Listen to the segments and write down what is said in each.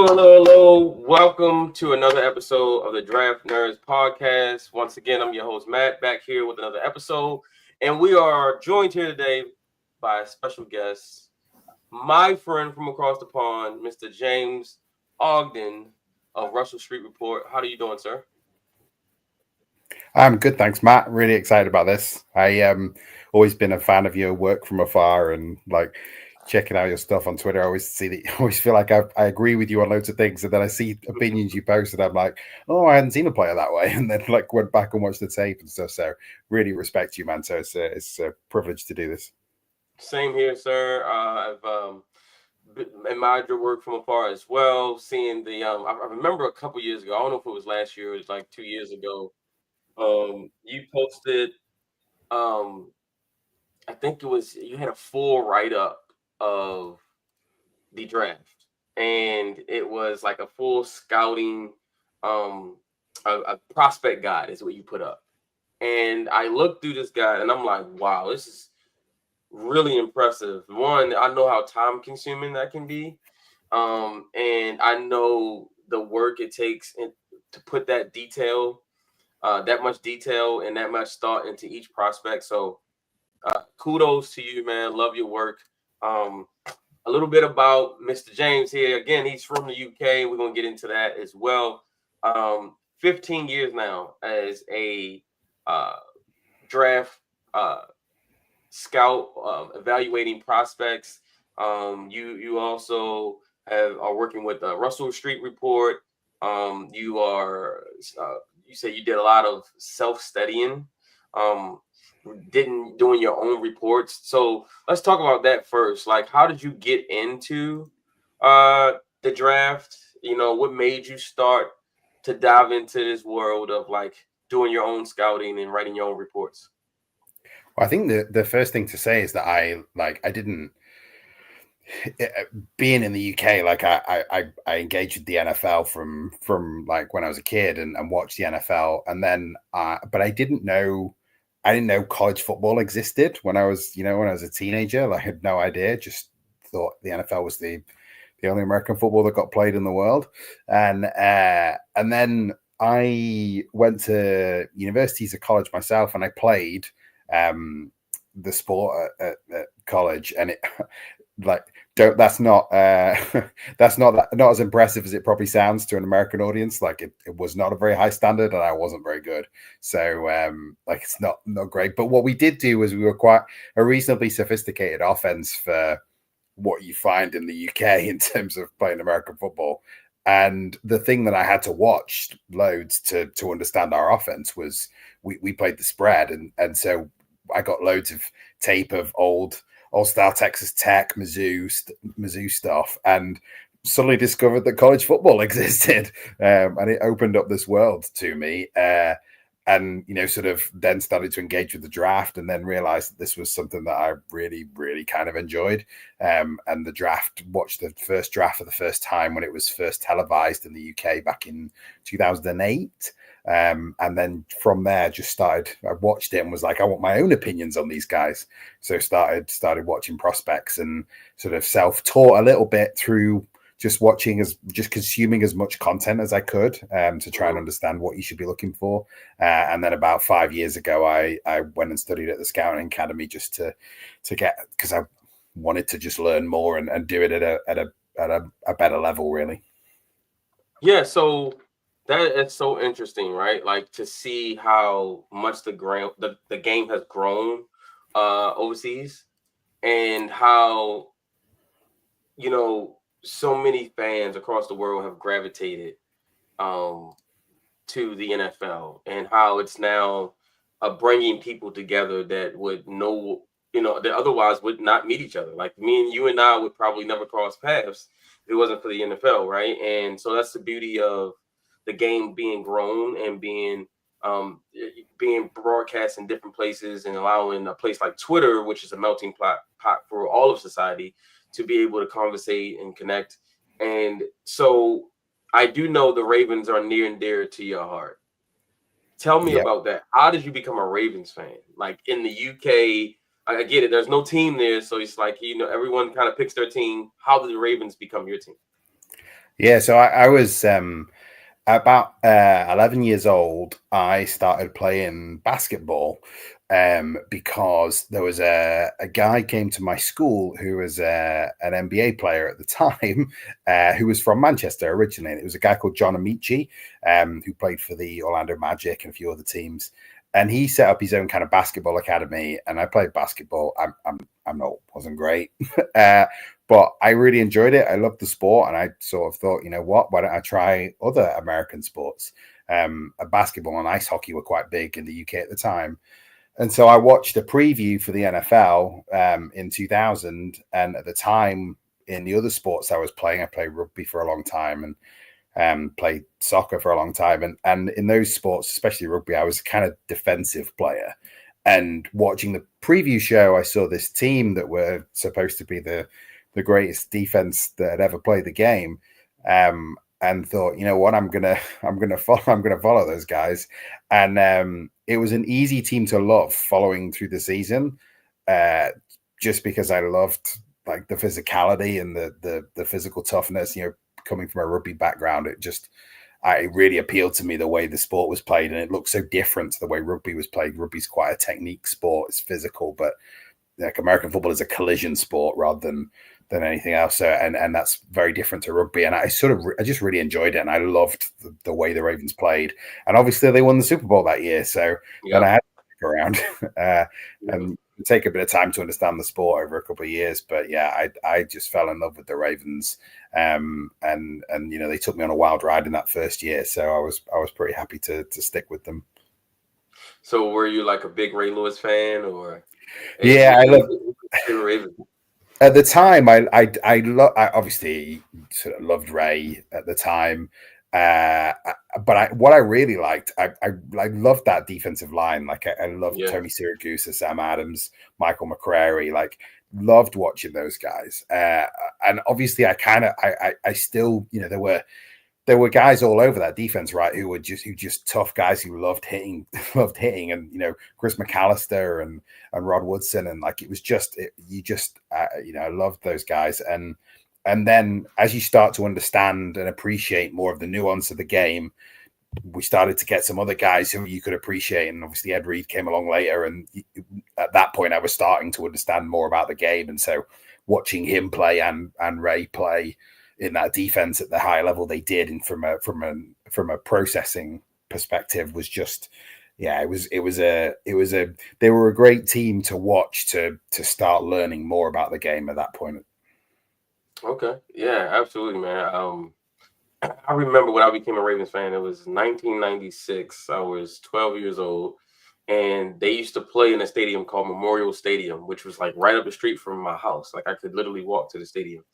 Hello. Welcome to another episode of the Draft Nerds podcast. Once again, I'm your host, Matt, back here with another episode. And we are joined here today by a special guest, my friend from across the pond, Mr. James Ogden of Russell Street Report. How are you doing, sir? I'm good, thanks, Matt. Really excited about this. I always been a fan of your work from afar and like checking out your stuff on Twitter. I always see that. I always feel like I agree with you on loads of things, and then I see opinions you post, and I'm like, oh, I hadn't seen a player that way, and then like went back and watched the tape and stuff. So really respect you, man. So it's a privilege to do this. Same here, sir. I've admired your work from afar as well. Seeing I remember a couple years ago. I don't know if it was last year. It was like 2 years ago. You posted um I think it was you had a full write up of the draft, and it was like a full scouting, um, a prospect guide is what you put up. And I looked through this guide, and I'm like, wow, this is really impressive. One, I know how time consuming that can be, and I know the work it takes to put that much detail and that much thought into each prospect. So kudos to you, man. Love your work. Um, a little bit about Mr. James here. Again, he's from the UK. We're going to get into that as well. 15 years now as a uh, draft scout, evaluating prospects. You also are working with Russell Street Report. You are you say you did a lot of self studying. Um, doing your own reports. So let's talk about that first. Like, how did you get into the draft? What made you start to dive into this world of like doing your own scouting and writing your own reports? Well, I think the first thing to say is that I didn't being in the UK, like I engaged with the NFL from like when I was a kid and watched the NFL, and then but I didn't know college football existed when I was a teenager. Like, I had no idea. Just thought the NFL was the only American football that got played in the world, and then I went to university to college myself, and I played the sport at college, and it like don't that's not not as impressive as it probably sounds to an American audience. Like it was not a very high standard, and I wasn't very good. So like it's not great. But what we did do was we were quite a reasonably sophisticated offense for what you find in the UK in terms of playing American football. And the thing that I had to watch loads to understand our offense was we played the spread, and so I got loads of tape of old style Texas Tech, Mizzou stuff, and suddenly discovered that college football existed, and it opened up this world to me. And sort of then started to engage with the draft, and then realized that this was something that I really, really kind of enjoyed. And the draft, watched the first draft for the first time when it was first televised in the UK back in 2008. And then from there, I watched it and was like, I want my own opinions on these guys. So started watching prospects and sort of self-taught a little bit through just consuming as much content as I could to try and understand what you should be looking for. And then about 5 years ago, I went and studied at the Scouting Academy just to get, because I wanted to just learn more and do it at a better level, really. Yeah, so it's so interesting, right? Like to see how much the game has grown overseas, and how so many fans across the world have gravitated um, to the NFL, and how it's now bringing people together that would that otherwise would not meet each other. Like me and you and I would probably never cross paths if it wasn't for the NFL, right? And so that's the beauty of the game being grown and being broadcast in different places, and allowing a place like Twitter, which is a melting pot for all of society, to be able to conversate and connect. And so I do know the Ravens are near and dear to your heart. Tell me Yeah. about that. How did you become a Ravens fan? Like in the UK, I get it. There's no team there, so it's like everyone kind of picks their team. How did the Ravens become your team? Yeah, so I was about 11 years old. I started playing basketball because there was a guy came to my school who was an NBA player at the time, who was from Manchester originally. And it was a guy called John Amici, who played for the Orlando Magic and a few other teams. And he set up his own kind of basketball academy, and I played basketball. I'm not wasn't great, but I really enjoyed it. I loved the sport, and I sort of thought, you know what, why don't I try other American sports? Basketball and ice hockey were quite big in the UK at the time, and so I watched a preview for the NFL in 2000. And at the time, in the other sports I was playing, I played rugby for a long time, and played soccer for a long time. And in those sports, especially rugby, I was a kind of defensive player. And watching the preview show, I saw this team that were supposed to be the greatest defense that had ever played the game. And thought, you know what, I'm gonna follow those guys. And it was an easy team to love following through the season, just because I loved like the physicality and the physical toughness. You know, coming from a rugby background, it really appealed to me the way the sport was played, and it looked so different to the way rugby was played. Rugby's quite a technique sport; it's physical, but like American football is a collision sport rather than anything else. So, and that's very different to rugby. And I just really enjoyed it, and I loved the way the Ravens played. And obviously, they won the Super Bowl that year, so then I had to stick around and take a bit of time to understand the sport over a couple of years. But yeah, I just fell in love with the Ravens, and you know, they took me on a wild ride in that first year, so I was pretty happy to stick with them. So were you like a big Ray Lewis fan, or Yeah, I love. Ravens? At the time, I obviously sort of loved Ray at the time, but what I really liked, I loved that defensive line. Like I loved Yeah. Tony Siragusa, Sam Adams, Michael McCrary. Like loved watching those guys. And obviously, I still, you know, there were guys all over that defense, right, who were just tough guys who loved hitting, and you know, Chris McAllister and Rod Woodson, and like it was just you know, I loved those guys. And then as you start to understand and appreciate more of the nuance of the game, we started to get some other guys who you could appreciate, and obviously Ed Reed came along later, and at that point I was starting to understand more about the game. And so watching him play and Ray play in that defense at the high level they did, and from a processing perspective, was just, yeah, it was they were a great team to watch, to start learning more about the game at that point. Okay. Yeah, absolutely, man. I remember when I became a Ravens fan, it was 1996. I was 12 years old, and they used to play in a stadium called Memorial Stadium, which was like right up the street from my house. Like I could literally walk to the stadium.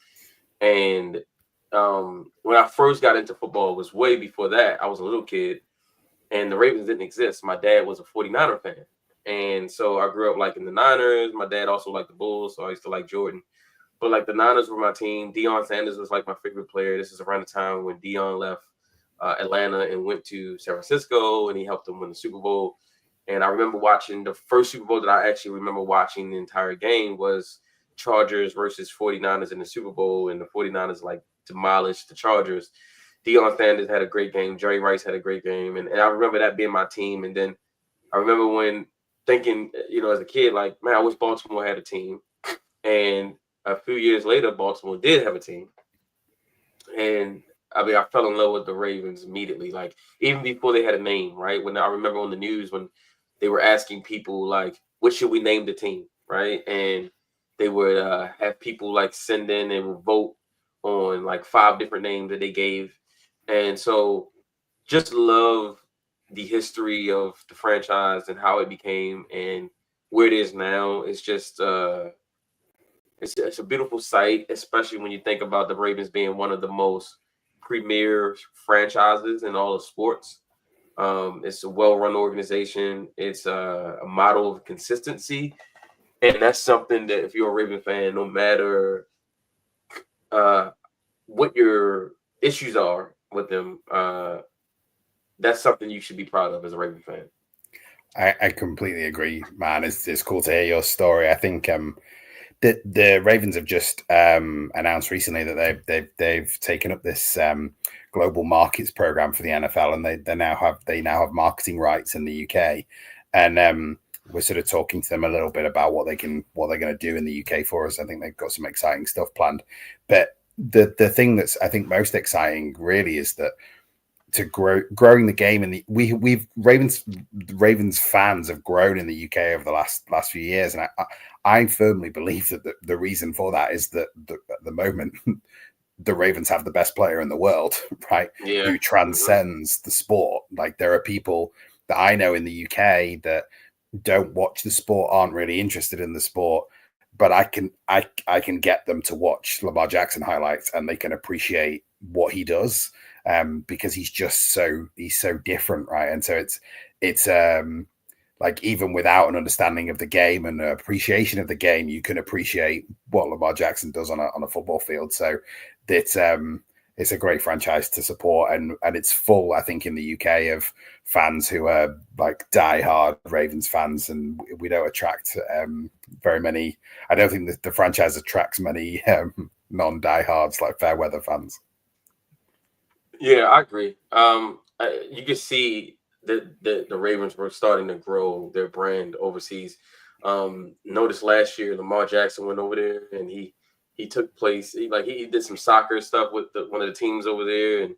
And when I first got into football, it was way before that. I was a little kid, and the Ravens didn't exist. My dad was a 49er fan. And so I grew up liking the Niners. My dad also liked the Bulls, so I used to like Jordan. But like the Niners were my team. Deion Sanders was like my favorite player. This is around the time when Deion left Atlanta and went to San Francisco, and he helped them win the Super Bowl. And I remember watching the first Super Bowl that I actually remember watching the entire game was Chargers versus 49ers in the Super Bowl, and the 49ers like demolished the Chargers. Deion Sanders had a great game. Jerry Rice had a great game. And I remember that being my team. And then I remember when thinking, you know, as a kid, like, man, I wish Baltimore had a team. And a few years later, Baltimore did have a team. And I mean, I fell in love with the Ravens immediately. Like, even before they had a name, right? When I remember on the news when they were asking people, like, what should we name the team, right? And they would have people like send in and vote on like 5 different names that they gave. And so just love the history of the franchise and how it became and where it is now. It's just it's a beautiful sight, especially when you think about the Ravens being one of the most premier franchises in all of sports. It's a well-run organization. It's a model of consistency, and that's something that if you're a Raven fan, no matter uh, what your issues are with them, that's something you should be proud of as a Raven fan. I completely agree, man. It's cool to hear your story. I think The Ravens have just announced recently that they've taken up this global markets program for the NFL, and they now have marketing rights in the UK, and we're sort of talking to them a little bit about what they're going to do in the UK for us. I think they've got some exciting stuff planned, but the thing that's I think most exciting really is that to growing the game, and we've Ravens fans have grown in the UK over the last few years, and I firmly believe that the reason for that is that at the moment the Ravens have the best player in the world, right? Yeah. Who transcends the sport. Like there are people that I know in the UK that don't watch the sport, aren't really interested in the sport, but I can get them to watch Lamar Jackson highlights and they can appreciate what he does. Because he's so different, right? And so it's like even without an understanding of the game and an appreciation of the game, you can appreciate what Lamar Jackson does on a football field. So it's a great franchise to support, and it's full, I think, in the UK of fans who are like diehard Ravens fans, and we don't attract very many. I don't think that the franchise attracts many non-diehards like fair weather fans. Yeah, I agree. You can see that the Ravens were starting to grow their brand overseas. Notice last year Lamar Jackson went over there and he took place. He did some soccer stuff with one of the teams over there, and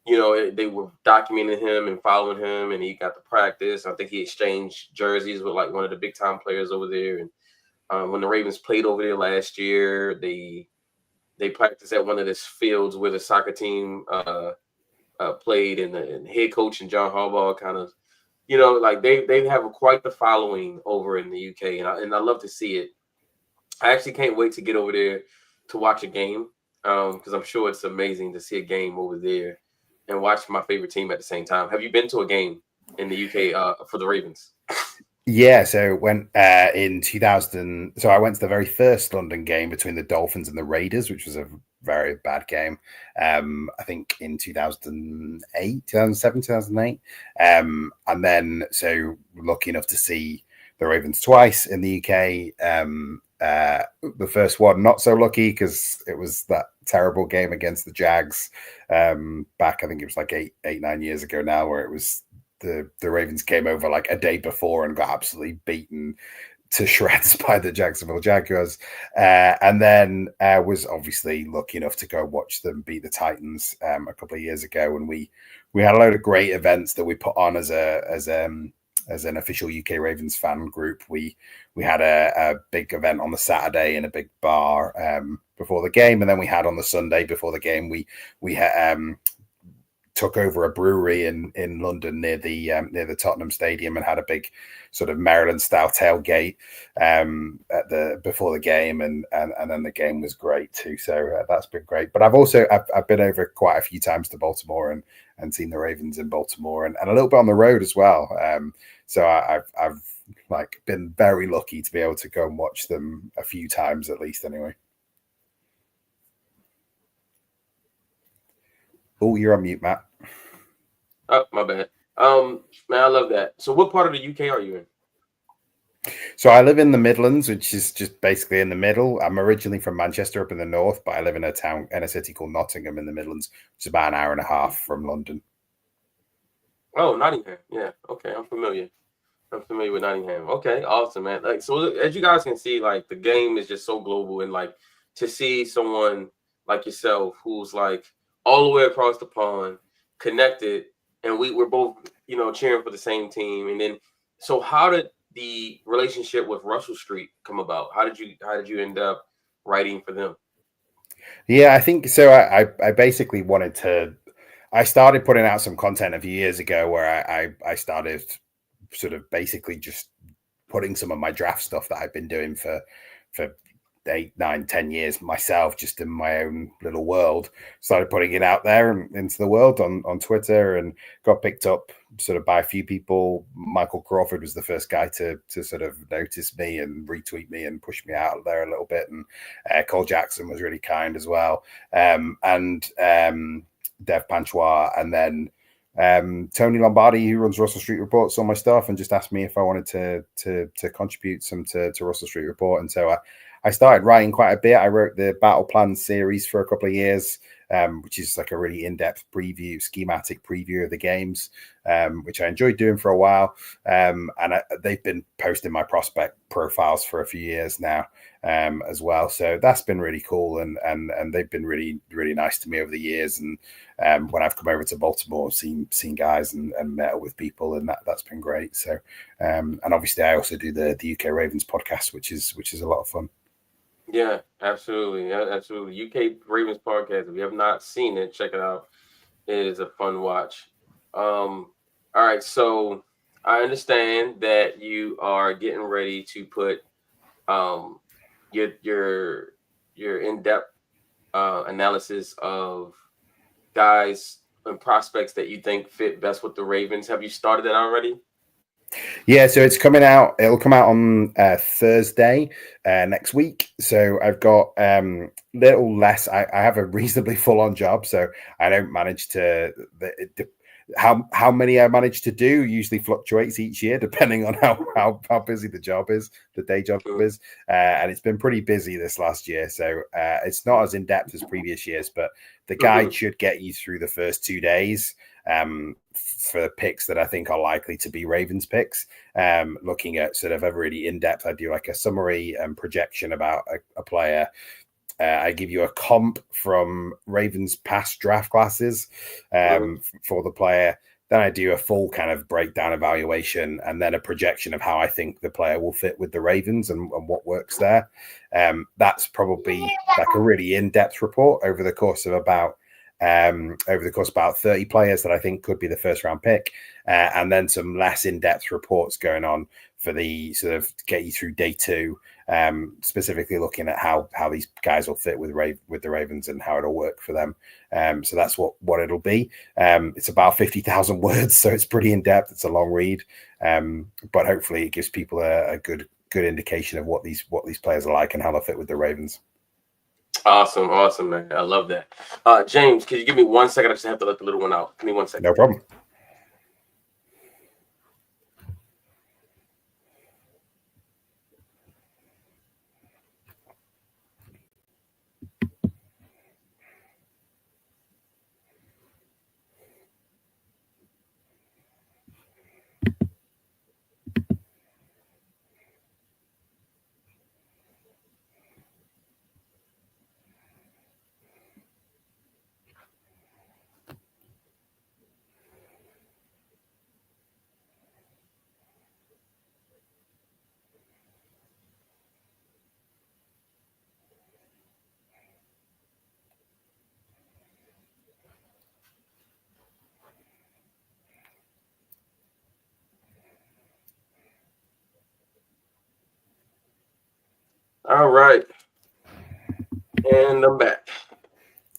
they were documenting him and following him, and he got to practice. I think he exchanged jerseys with like one of the big time players over there. And when the Ravens played over there last year, they practiced at one of these fields where the soccer team played, and the head coach and John Harbaugh kind of, like they have quite the following over in the UK, and I love to see it. I actually can't wait to get over there to watch a game, because I'm sure it's amazing to see a game over there and watch my favorite team at the same time. Have you been to a game in the UK for the Ravens? Yeah, so when in 2000, so I went to the very first London game between the Dolphins and the Raiders, which was a very bad game. I think in 2008, 2007, 2008. And then, so lucky enough to see the Ravens twice in the UK. The first one, not so lucky because it was that terrible game against the Jags back, I think it was like 9 years ago now, where it was the Ravens came over like a day before and got absolutely beaten to shreds by the Jacksonville Jaguars, and then was obviously lucky enough to go watch them beat the Titans a couple of years ago, and we had a load of great events that we put on as an official UK Ravens fan group. We had a big event on the Saturday in a big bar before the game, and then we had on the Sunday before the game we had took over a brewery in London near the Tottenham Stadium and had a big sort of Maryland style tailgate before the game, and then the game was great too. So that's been great. But I've been over quite a few times to Baltimore and seen the Ravens in Baltimore and a little bit on the road as well. So I've like been very lucky to be able to go and watch them a few times at least anyway. Oh, you're on mute, Matt. Oh, my bad. Man, I love that. So what part of the UK are you in? So I live in the Midlands, which is just basically in the middle. I'm originally from Manchester up in the north, but I live in a city called Nottingham in the Midlands, which is about an hour and a half from London. Oh, Nottingham. Yeah. Okay. I'm familiar with Nottingham. Okay. Awesome, man. Like, so as you guys can see, like the game is just so global, and like to see someone like yourself who's like all the way across the pond connected, and we're both, cheering for the same team. And then, so how did the relationship with Russell Street come about? How did you end up writing for them? Yeah, I think so. I basically wanted to. I started putting out some content a few years ago where I started sort of basically just putting some of my draft stuff that I've been doing for 8, 9, 10 years myself, just in my own little world. Started putting it out there and into the world on Twitter, and got picked up sort of by a few people. Michael Crawford was the first guy to sort of notice me and retweet me and push me out there a little bit. And Cole Jackson was really kind as well. And Dev Panchwar, and then Tony Lombardi, who runs Russell Street Report, saw my stuff and just asked me if I wanted to contribute some to Russell Street Report. And so I started writing quite a bit. I wrote the Battle Plan series for a couple of years, which is like a really in-depth preview, schematic preview of the games, which I enjoyed doing for a while. And they've been posting my prospect profiles for a few years now, as well. So that's been really cool. And they've been really, really nice to me over the years. And when I've come over to Baltimore, seen guys and met with people, and that's been great. So, and obviously I also do the UK Ravens podcast, which is a lot of fun. Yeah, absolutely. Absolutely. UK Ravens podcast. If you have not seen it, check it out. It is a fun watch. All right. So I understand that you are getting ready to put your in-depth analysis of guys and prospects that you think fit best with the Ravens. Have you started that already? Yeah, so it's coming out. It'll come out on Thursday next week. So I've got little less. I have a reasonably full-on job, so I don't manage to. How many I manage to do usually fluctuates each year, depending on how busy the job is, the day job is, and it's been pretty busy this last year. So it's not as in depth as previous years, but the guide should get you through the first 2 days. For picks that I think are likely to be Ravens picks, looking at sort of a really in-depth, I do like a summary and projection about a player. I give you a comp from Ravens past draft classes for the player. Then I do a full kind of breakdown evaluation and then a projection of how I think the player will fit with the Ravens and what works there. That's probably like a really in-depth report over the course of about 30 players that I think could be the first round pick, and then some less in-depth reports going on for the sort of get you through day 2, specifically looking at how these guys will fit with the Ravens and how it'll work for them. So that's what it'll be. It's about 50,000 words, so it's pretty in-depth. It's a long read, but hopefully it gives people a good indication of what these players are like and how they'll fit with the Ravens. Awesome, man. I love that. James, can you give me 1 second? I just have to let the little one out. Give me 1 second. No problem. All right. And I'm back.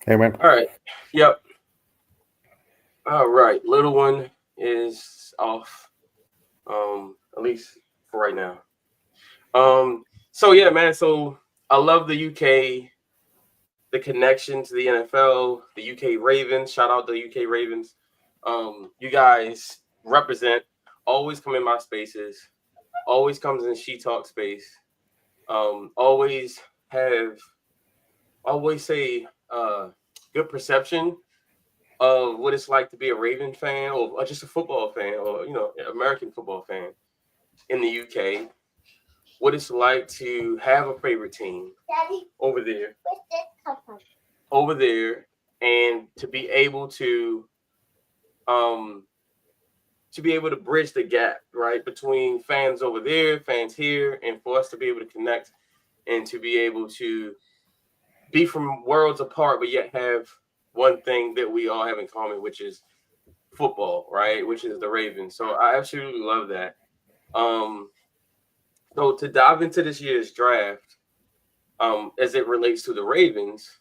Hey, man. All right. Yep. All right. Little one is off. At least for right now. So yeah, man. So I love the UK, the connection to the NFL, the UK Ravens. Shout out the UK Ravens. You guys represent, always come in my spaces, always comes in She Talk space. Always say good perception of what it's like to be a Raven fan or just a football fan or American football fan in the UK. What it's like to have a favorite team over there, and to be able to bridge the gap right between fans over there, fans here, and for us to be able to connect and to be able to be from worlds apart, but yet have one thing that we all have in common, which is football, right? Which is the Ravens. So I absolutely love that. So to dive into this year's draft, as it relates to the Ravens,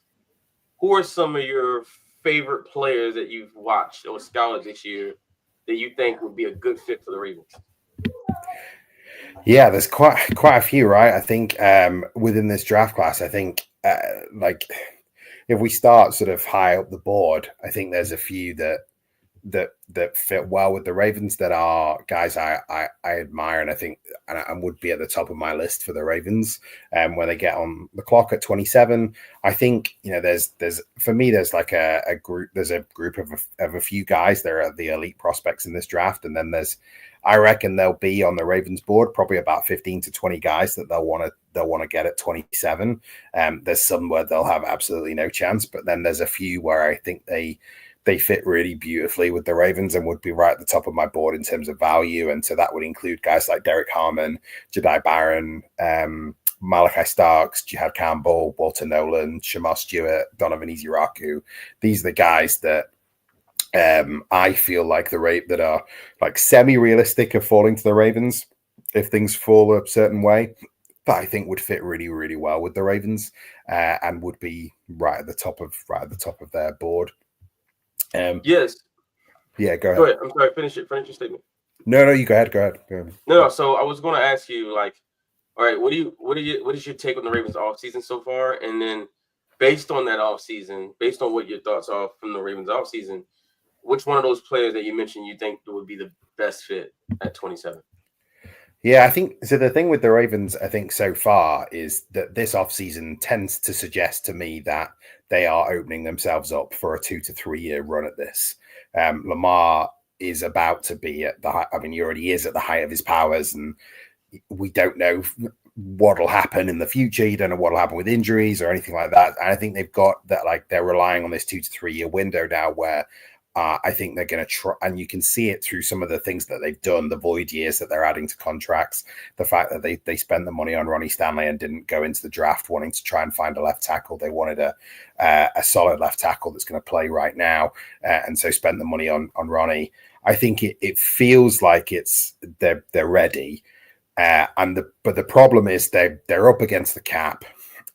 who are some of your favorite players that you've watched or scouted this year that you think would be a good fit for the Ravens? Yeah, there's quite a few, right? I think within this draft class, I think like if we start sort of high up the board, I think there's a few that that fit well with the Ravens, that are guys I admire, and I think and would be at the top of my list for the Ravens. When they get on the clock at 27, I think, you know, there's for me, there's like a group of a few guys that are the elite prospects in this draft, and then I reckon there'll be on the Ravens board probably about 15 to 20 guys that they'll want to get at 27. There's some where they'll have absolutely no chance, but then there's a few where I think they fit really beautifully with the Ravens and would be right at the top of my board in terms of value. And so that would include guys like Derek Harmon, Jedi Barron, Malachi Starks, Jihad Campbell, Walter Nolan, Shamar Stewart, Donovan Iziraku. These are the guys that I feel like that are like semi-realistic of falling to the Ravens if things fall a certain way, that I think would fit really, really well with the Ravens, and would be right at the top of their board. Yes. Yeah, go ahead. Go ahead. I'm sorry. Finish your statement. No, you go ahead. No. So I was going to ask you, like, all right, what is your take on the Ravens offseason so far? And then based on that offseason, based on what your thoughts are from the Ravens offseason, which one of those players that you mentioned you think would be the best fit at 27? Yeah, I think so. The thing with the Ravens, I think so far, is that this offseason tends to suggest to me that they are opening themselves up for a 2 to 3 year run at this. Lamar is about to be at the height. I mean, he already is at the height of his powers, and we don't know what'll happen in the future. You don't know what'll happen with injuries or anything like that. And I think they've got that, like, they're relying on this 2 to 3 year window now where I think they're going to try, and you can see it through some of the things that they've done, the void years that they're adding to contracts, the fact that they spent the money on Ronnie Stanley and didn't go into the draft wanting to try and find a left tackle. They wanted a solid left tackle that's going to play right now, and so spent the money on Ronnie. I think it feels like they're ready, but the problem is they're up against the cap.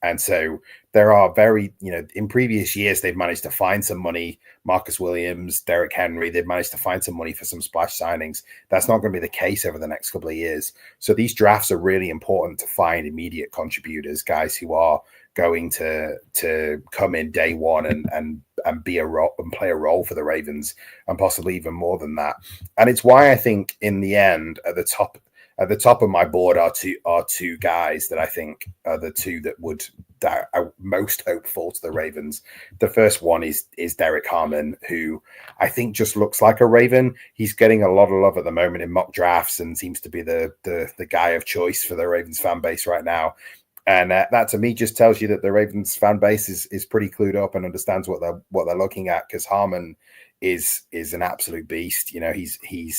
And so there are in previous years, they've managed to find some money. Marcus Williams, Derrick Henry, they've managed to find some money for some splash signings. That's not going to be the case over the next couple of years. So these drafts are really important to find immediate contributors, guys who are going to come in day one and be a role and play a role for the Ravens, and possibly even more than that. And it's why I think in the end, at the top of my board are two guys that I think are the two that are most hopeful to the Ravens. The first one is Derek Harmon, who I think just looks like a Raven. He's getting a lot of love at the moment in mock drafts and seems to be the guy of choice for the Ravens fan base right now. And that to me just tells you that the Ravens fan base is pretty clued up and understands what they're looking at, because Harmon is an absolute beast. You know, he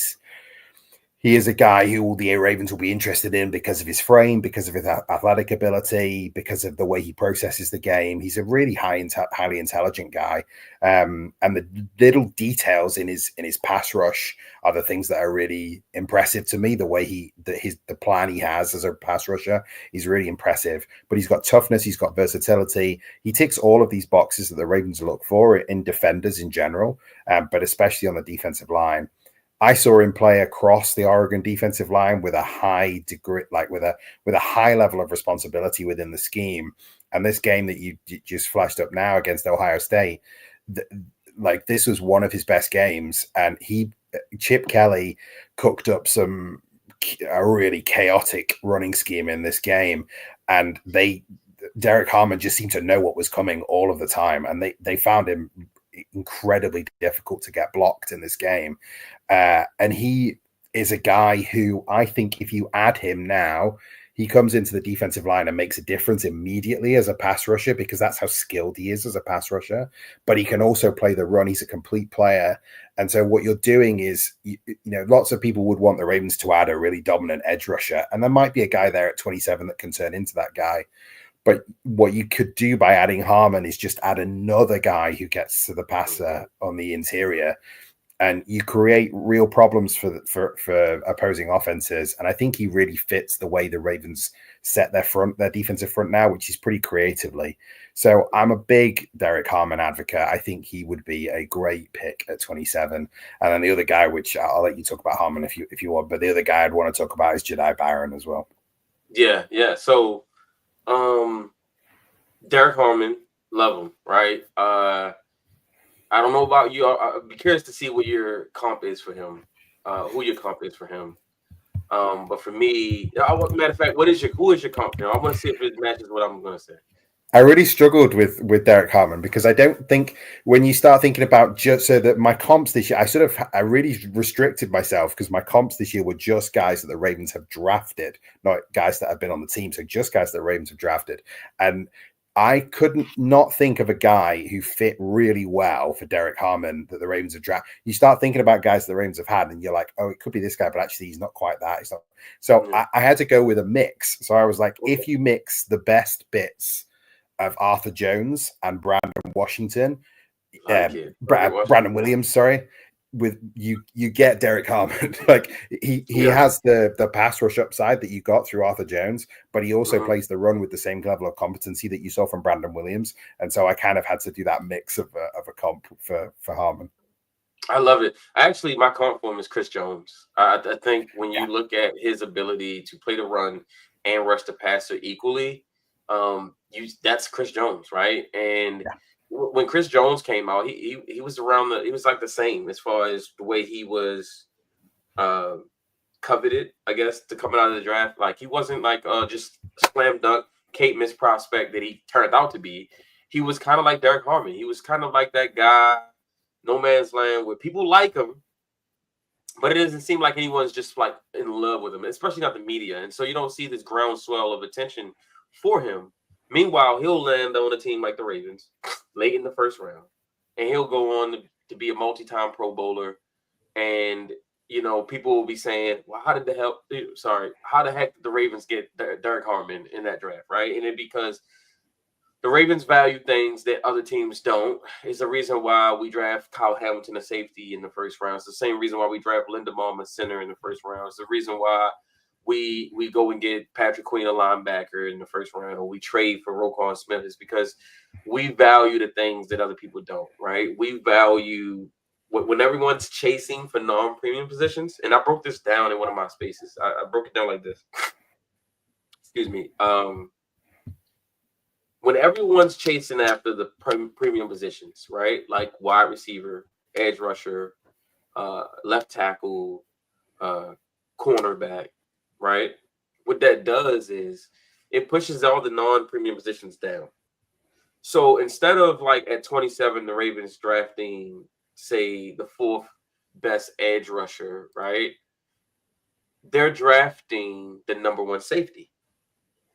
is a guy who the Ravens will be interested in because of his frame, because of his athletic ability, because of the way he processes the game. He's a really highly intelligent guy, and the little details in his pass rush are the things that are really impressive to me. The way the plan he has as a pass rusher is really impressive. But he's got toughness, he's got versatility. He ticks all of these boxes that the Ravens look for in defenders in general, but especially on the defensive line. I saw him play across the Oregon defensive line with a high degree, like with a high level of responsibility within the scheme. And this game that you just flashed up now against Ohio State, this was one of his best games. And Chip Kelly cooked up a really chaotic running scheme in this game, and Derek Harmon just seemed to know what was coming all of the time, and they found him incredibly difficult to get blocked in this game. And he is a guy who I think if you add him now, he comes into the defensive line and makes a difference immediately as a pass rusher, because that's how skilled he is as a pass rusher. But he can also play the run. He's a complete player. And so what you're doing is, lots of people would want the Ravens to add a really dominant edge rusher. And there might be a guy there at 27 that can turn into that guy. But what you could do by adding Harmon is just add another guy who gets to the passer on the interior, and you create real problems for opposing offenses. And I think he really fits the way the Ravens set their defensive front now, which is pretty creatively. So I'm a big Derek Harmon advocate. I think he would be a great pick at 27. And then the other guy, which I'll let you talk about Harmon if you want, but the other guy I'd want to talk about is Jedi Barron as well. Yeah. So Derek Harmon, love him, right? I don't know about you. I'd be curious to see what your comp is for him. Who your comp is for him. But for me, matter of fact, who is your comp for him? I want to see if it matches what I'm going to say. I really struggled with Derek Hartman because I don't think when you start thinking about just so that my comps this year, I really restricted myself because my comps this year were just guys that the Ravens have drafted, not guys that have been on the team. So just guys that the Ravens have drafted. And I couldn't not think of a guy who fit really well for Derek Harmon that the Ravens have drafted. You start thinking about guys that the Ravens have had, and you're like, oh, it could be this guy, but actually he's not quite that. He's not. So Yeah. I had to go with a mix. So I was like, Okay. if you mix the best bits of Arthur Jones and Brandon Washington, Like it. Brandon Brandon Washington. Williams, sorry, with you get Derek Harmon. Like he Yeah. has the pass rush upside that you got through Arthur Jones, but he also Mhm. plays the run with the same level of competency that you saw from Brandon Williams. And so I kind of had to do that mix of a comp for Harmon. I love it. Actually, my comp for him is Chris Jones. I think when Yeah, you look at his ability to play the run and rush the passer equally, that's Chris Jones, right? And yeah, when Chris Jones came out, he was he was like the same as far as the way he was uh, coveted, I guess, to coming out of the draft. Like he wasn't like just slam dunk Kate Miss prospect that he turned out to be. He was kind of like Derek Harmon. He was kind of like that guy, no man's land, where people like him, but it doesn't seem like anyone's just like in love with him, especially not the media. And so you don't see this groundswell of attention for him. Meanwhile, he'll land on a team like the Ravens late in the first round, and he'll go on to be a multi-time Pro Bowler. And people will be saying, "Well, how the heck did the Ravens get Derek Harmon in that draft, right?" And it because the Ravens value things that other teams don't. Is the reason why we draft Kyle Hamilton a safety in the first round. It's the same reason why we draft Linda Baum a center in the first round. It's the reason why we go and get Patrick Queen a linebacker in the first round, or we trade for Roquan Smith. Is because we value the things that other people don't, right? We value when everyone's chasing for non-premium positions. And I broke this down in one of my spaces. I broke it down like this. Excuse me. When everyone's chasing after the premium positions, right? Like wide receiver, edge rusher, left tackle, uh, cornerback, right? What that does is it pushes all the non-premium positions down. So instead of like at 27, the Ravens drafting, say, the fourth best edge rusher, right? They're drafting the number one safety.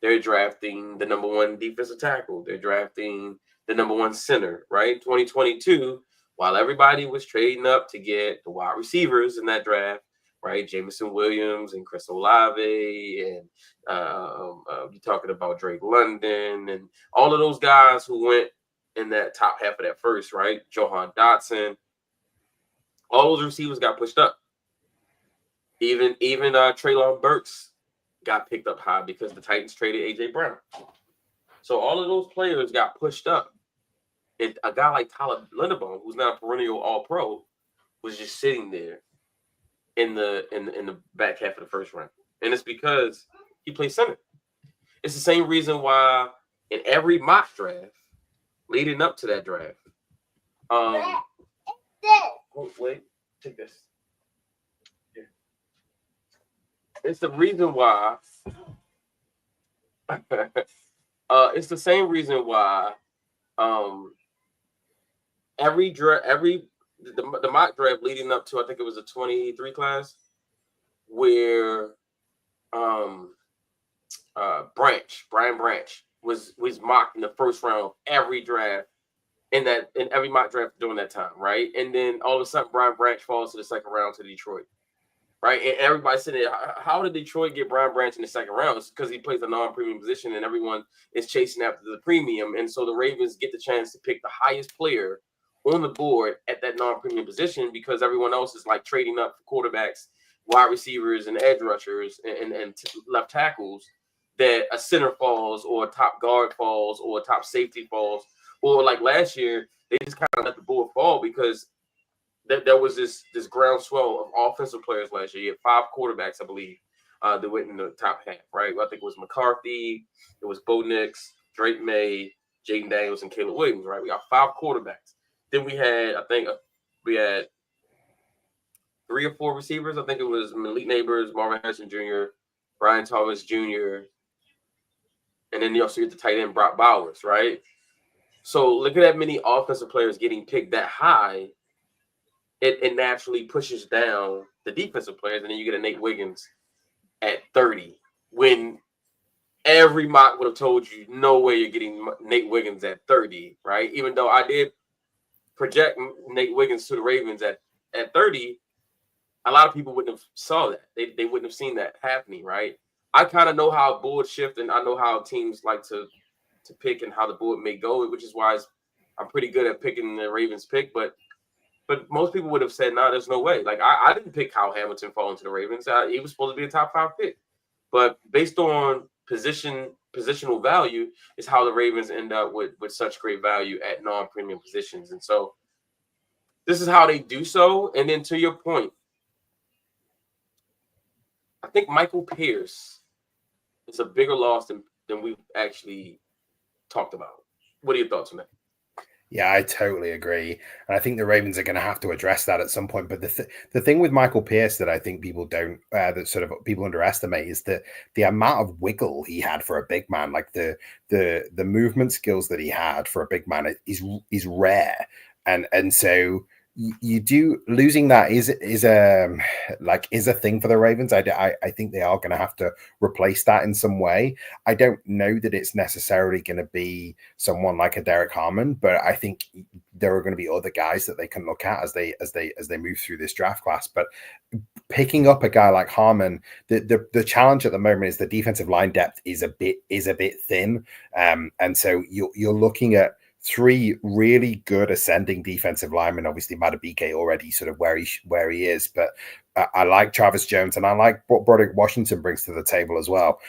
They're drafting the number one defensive tackle. They're drafting the number one center, right? 2022, while everybody was trading up to get the wide receivers in that draft, right? Jameson Williams and Chris Olave, and you're talking about Drake London, and all of those guys who went in that top half of that first, right? Johan Dotson, all those receivers got pushed up. Even Treylon Burks got picked up high because the Titans traded AJ Brown. So all of those players got pushed up. And a guy like Tyler Linderbaum, who's now a perennial All Pro, was just sitting there in the back half of the first round. And it's because he plays center. It's the same reason why in every mock draft leading up to that draft, oh wait, take this. Yeah. It's the reason why. It's the same reason why um every the mock draft leading up to, I think it was a 23 class, where um Brian Branch was mocked in the first round of every draft in every mock draft during that time, right? And then all of a sudden Brian Branch falls to the second round to Detroit. Right, and everybody's sitting there. How did Detroit get Brian Branch in the second round? It's because he plays a non-premium position, and everyone is chasing after the premium. And so the Ravens get the chance to pick the highest player on the board at that non-premium position because everyone else is like trading up for quarterbacks, wide receivers, and edge rushers and left tackles. That a center falls, or a top guard falls, or a top safety falls, or like last year they just kind of let the board fall because there was this groundswell of offensive players last year. You had 5 quarterbacks, I believe, that went in the top half, right? I think it was McCarthy, it was Bo Nix, Drake May, Jaden Daniels, and Caleb Williams, right? We got 5 quarterbacks. Then I think we had 3 or 4 receivers. I think it was Malik Neighbors, Marvin Harrison Jr., Brian Thomas Jr., and then you also get the tight end Brock Bowers, right? So look at that many offensive players getting picked that high. It naturally pushes down the defensive players, and then you get a Nate Wiggins at 30 when every mock would have told you no way you're getting Nate Wiggins at 30, right? Even though I did project Nate Wiggins to the Ravens at 30, a lot of people wouldn't have saw that. They wouldn't have seen that happening, right? I kind of know how boards shift, and I know how teams like to pick and how the board may go, which is why I'm pretty good at picking the Ravens pick. But most people would have said, "Nah, there's no way." Like I didn't pick Kyle Hamilton falling to the Ravens. He was supposed to be a top 5 pick, but based on positional value is how the Ravens end up with such great value at non-premium positions. And so this is how they do so. And then to your point, I think Michael Pierce is a bigger loss than we've actually talked about. What are your thoughts on that? Yeah, I totally agree. And I think the Ravens are going to have to address that at some point. But the thing with Michael Pierce that I think people don't, that sort of people underestimate is that the amount of wiggle he had for a big man, like the movement skills that he had for a big man is rare. And so you do losing that is a thing for the Ravens. I think they are going to have to replace that in some way. I don't know that it's necessarily going to be someone like a Derek Harmon, but I think there are going to be other guys that they can look at as they move through this draft class. But picking up a guy like Harmon, the challenge at the moment is the defensive line depth is a bit thin, and so you're looking at 3 really good ascending defensive linemen. Obviously, Madubuike already sort of where he is, but I like Travis Jones and I like what Broderick Washington brings to the table as well.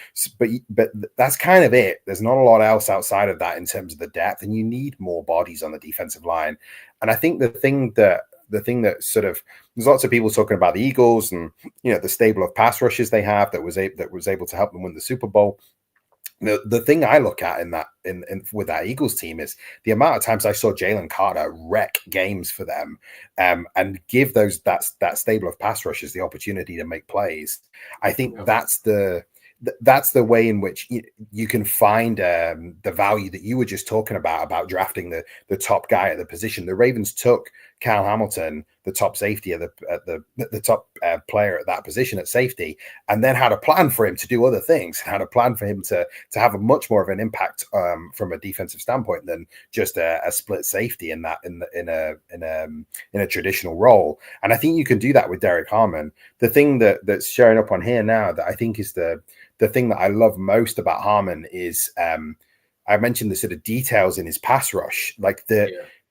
But that's kind of it. There's not a lot else outside of that in terms of the depth, and you need more bodies on the defensive line. And I think the thing that sort of there's lots of people talking about the Eagles and the stable of pass rushes they have that was able to help them win the Super Bowl. The thing I look at in with that Eagles team is the amount of times I saw Jalen Carter wreck games for them, and give that stable of pass rushers the opportunity to make plays. I think that's the way in which you can find the value that you were just talking about drafting the top guy at the position. The Ravens took Kyle Hamilton, the top safety the top player at that position at safety, and then had a plan for him to do other things, had a plan for him to have a much more of an impact from a defensive standpoint than just a split safety in a traditional role. And I think you can do that with Derek Harmon. The thing that's showing up on here now that I think is the thing that I love most about Harmon is I mentioned the sort of details in his pass rush, like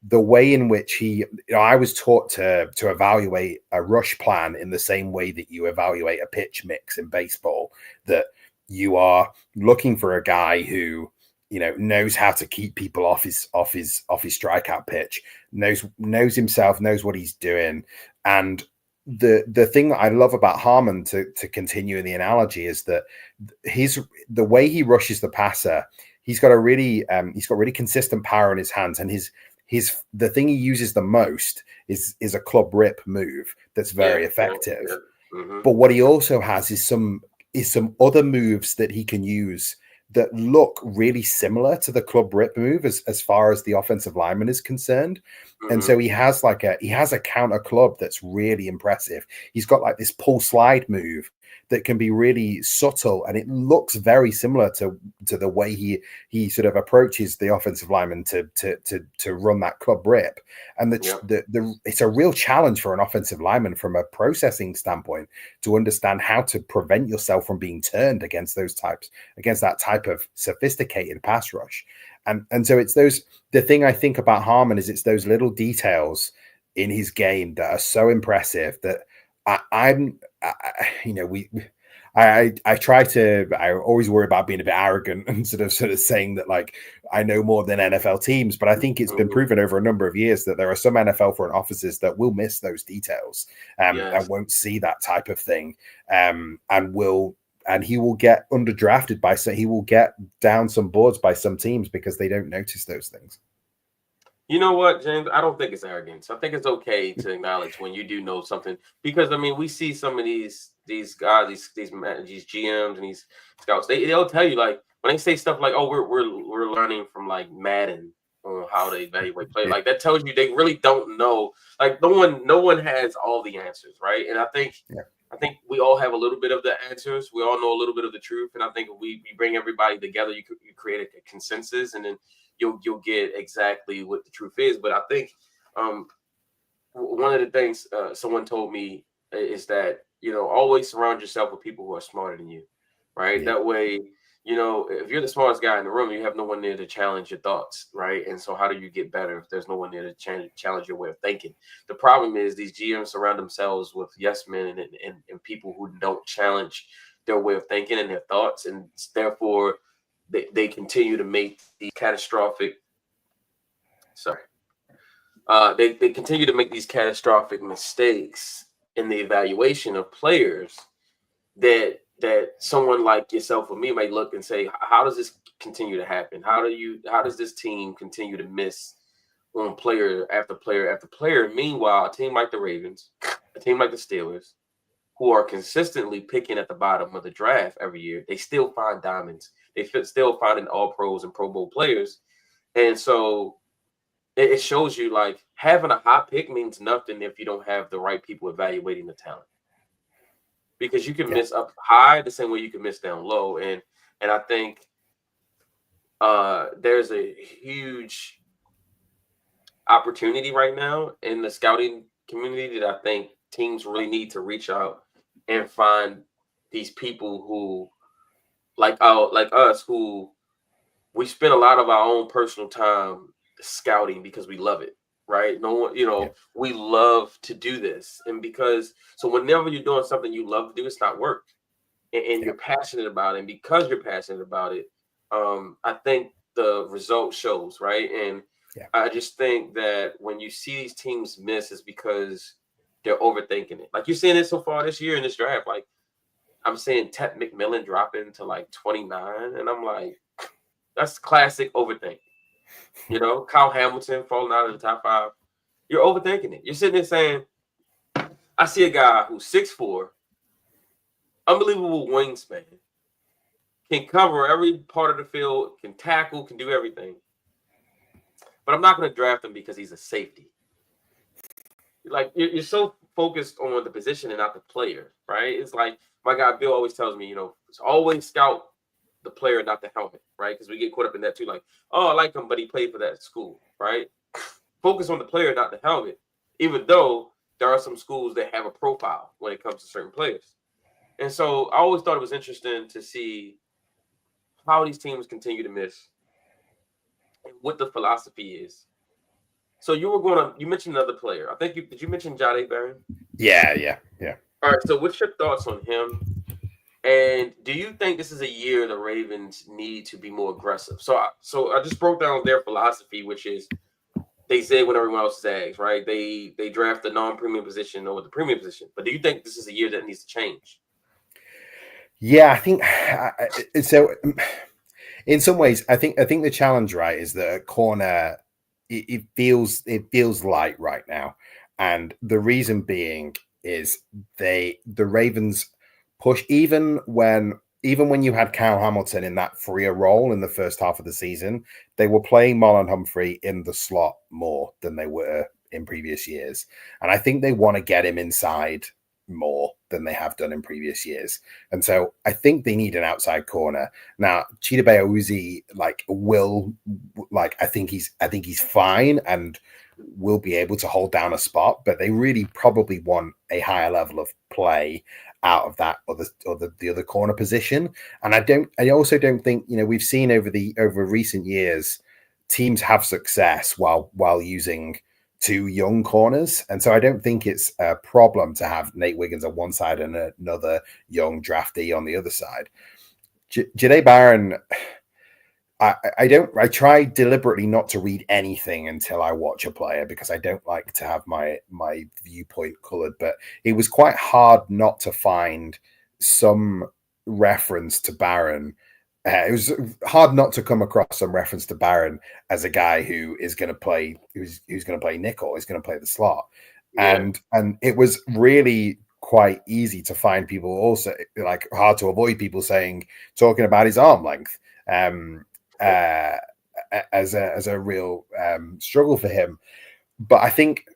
the way in which he, I was taught to evaluate a rush plan in the same way that you evaluate a pitch mix in baseball, that you are looking for a guy who, knows how to keep people off his strikeout pitch, knows himself, knows what he's doing. And the thing that I love about Harmon, to continue in the analogy, is that the way he rushes the passer, he's got really consistent power in his hands, and the thing he uses the most is a club rip move that's very effective. Yeah. Mm-hmm. But what he also has is some other moves that he can use that look really similar to the club rip move as far as the offensive lineman is concerned. Mm-hmm. And so he has a counter club that's really impressive. He's got like this pull slide move that can be really subtle, and it looks very similar to the way he sort of approaches the offensive lineman to run that club rip. And it's a real challenge for an offensive lineman from a processing standpoint to understand how to prevent yourself from being turned against that type of sophisticated pass rush. And so the thing I think about Harmon is it's those little details in his game that are so impressive that I always worry about being a bit arrogant and sort of saying that, like, I know more than NFL teams, but I think it's been proven over a number of years that there are some NFL front offices that will miss those details and won't see that type of thing, and he will get underdrafted he will get down some boards by some teams because they don't notice those things. You know what, James? I don't think it's arrogance. I think it's okay to acknowledge when you do know something, because I mean, we see some of these guys, these GMs and these scouts. They'll tell you, like, when they say stuff like, "Oh, we're learning from like Madden on how they evaluate play." Yeah, Like that tells you they really don't know. Like no one has all the answers, right? And yeah, I think we all have a little bit of the answers. We all know a little bit of the truth, and I think if we bring everybody together, you create a consensus, and then you'll get exactly what the truth is. But I think um, one of the things someone told me is that always surround yourself with people who are smarter than you, right? yeah, That way, if you're the smartest guy in the room, you have no one there to challenge your thoughts, right? And so, how do you get better if there's no one there to challenge your way of thinking? The problem is these GMs surround themselves with yes men and people who don't challenge their way of thinking and their thoughts, and therefore they continue to make these catastrophic. Sorry, they continue to make these catastrophic mistakes in the evaluation of players that someone like yourself or me might look and say, how does this continue to happen? How does this team continue to miss on player after player after player? Meanwhile, a team like the Ravens, a team like the Steelers, who are consistently picking at the bottom of the draft every year, they still find diamonds. They still finding all pros and Pro Bowl players. And so it shows you, like, having a hot pick means nothing if you don't have the right people evaluating the talent, because you can yeah, miss up high the same way you can miss down low. And I think there's a huge opportunity right now in the scouting community that I think teams really need to reach out and find these people who, like us, who we spend a lot of our own personal time scouting because we love it, right? No one, yeah, we love to do this. And because, so whenever you're doing something you love to do, it's not work, and yeah, you're passionate about it. And because you're passionate about it, I think the result shows, right? And yeah, I just think that when you see these teams miss, it's because they're overthinking it. Like you're seeing it so far this year in this draft. Like I'm seeing Ted McMillan dropping to like 29, and I'm like, that's classic overthink. Kyle Hamilton falling out of the top five. You're overthinking it. You're sitting there saying, I see a guy who's 6'4", unbelievable wingspan, can cover every part of the field, can tackle, can do everything. But I'm not going to draft him because he's a safety. Like, you're so focused on the position and not the player, right? It's like my guy Bill always tells me, it's always scout the player, not the helmet, right? Because we get caught up in that too. Like, oh, I like him, but he played for that school, right? Focus on the player, not the helmet. Even though there are some schools that have a profile when it comes to certain players. And so I always thought it was interesting to see how these teams continue to miss and what the philosophy is. So you mentioned another player. I think did you mention Jade Barron? yeah, yeah, yeah. All right. So what's your thoughts on him? And do you think this is a year the Ravens need to be more aggressive? So I just broke down their philosophy, which is they say when everyone else zags, right? They draft the non-premium position over the premium position. But do you think this is a year that needs to change? Yeah, I think so. In some ways, I think the challenge, right, is that at corner it feels light right now, and the reason being is the Ravens push even when you had Kyle Hamilton in that freer role in the first half of the season, they were playing Marlon Humphrey in the slot more than they were in previous years, and I think they want to get him inside more than they have done in previous years. And so I think they need an outside corner. Now, Chidobe Awuzie, I think he's fine and will be able to hold down a spot, but they really probably want a higher level of play out of that the other corner position. And I also don't think, we've seen over recent years teams have success while using two young corners. And so I don't think it's a problem to have Nate Wiggins on one side and another young draftee on the other side. Jade Barron, I try deliberately not to read anything until I watch a player because I don't like to have my viewpoint colored, but it was quite hard not to find some reference to Barron it was hard not to come across some reference to Barron as a guy who is going to play, who's going to play nickel, is going to play the slot, Yeah. and it was really quite easy to find people also like hard to avoid people talking about his arm length uh, as a real struggle for him. But I think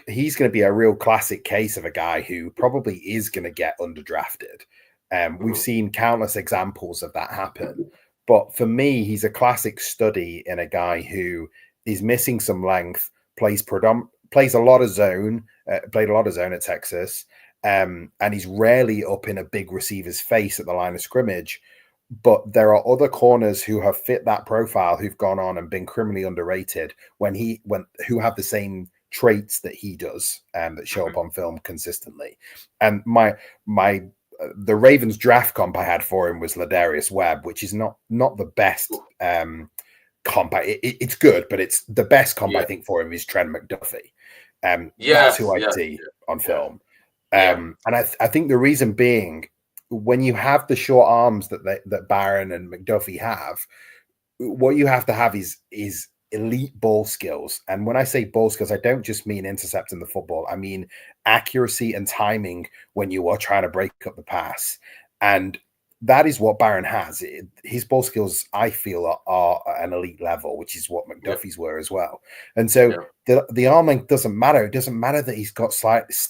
he's going to be a real classic case of a guy who probably is going to get underdrafted. We've seen countless examples of that happen. But for me, he's a classic study in a guy who is missing some length, plays a lot of zone, played a lot of zone at Texas, and he's rarely up in a big receiver's face at the line of scrimmage. But there are other corners who have fit that profile who've gone on and been criminally underrated who have the same traits that he does that show up on film consistently. And the Ravens draft comp I had for him was Ladarius Webb, which is not the best comp. It's good, but it's the best comp I think for him is Trent McDuffie. That's who I see on film. And I think the reason being, when you have the short arms that Barron and McDuffie have, what you have to have is elite ball skills. And when I say ball skills, I don't just mean intercepting the football. I mean accuracy and timing when you are trying to break up the pass. And that is what Barron has. His ball skills, I feel, are at an elite level, which is what McDuffie's were as well. And so the arm length doesn't matter. It doesn't matter that he's got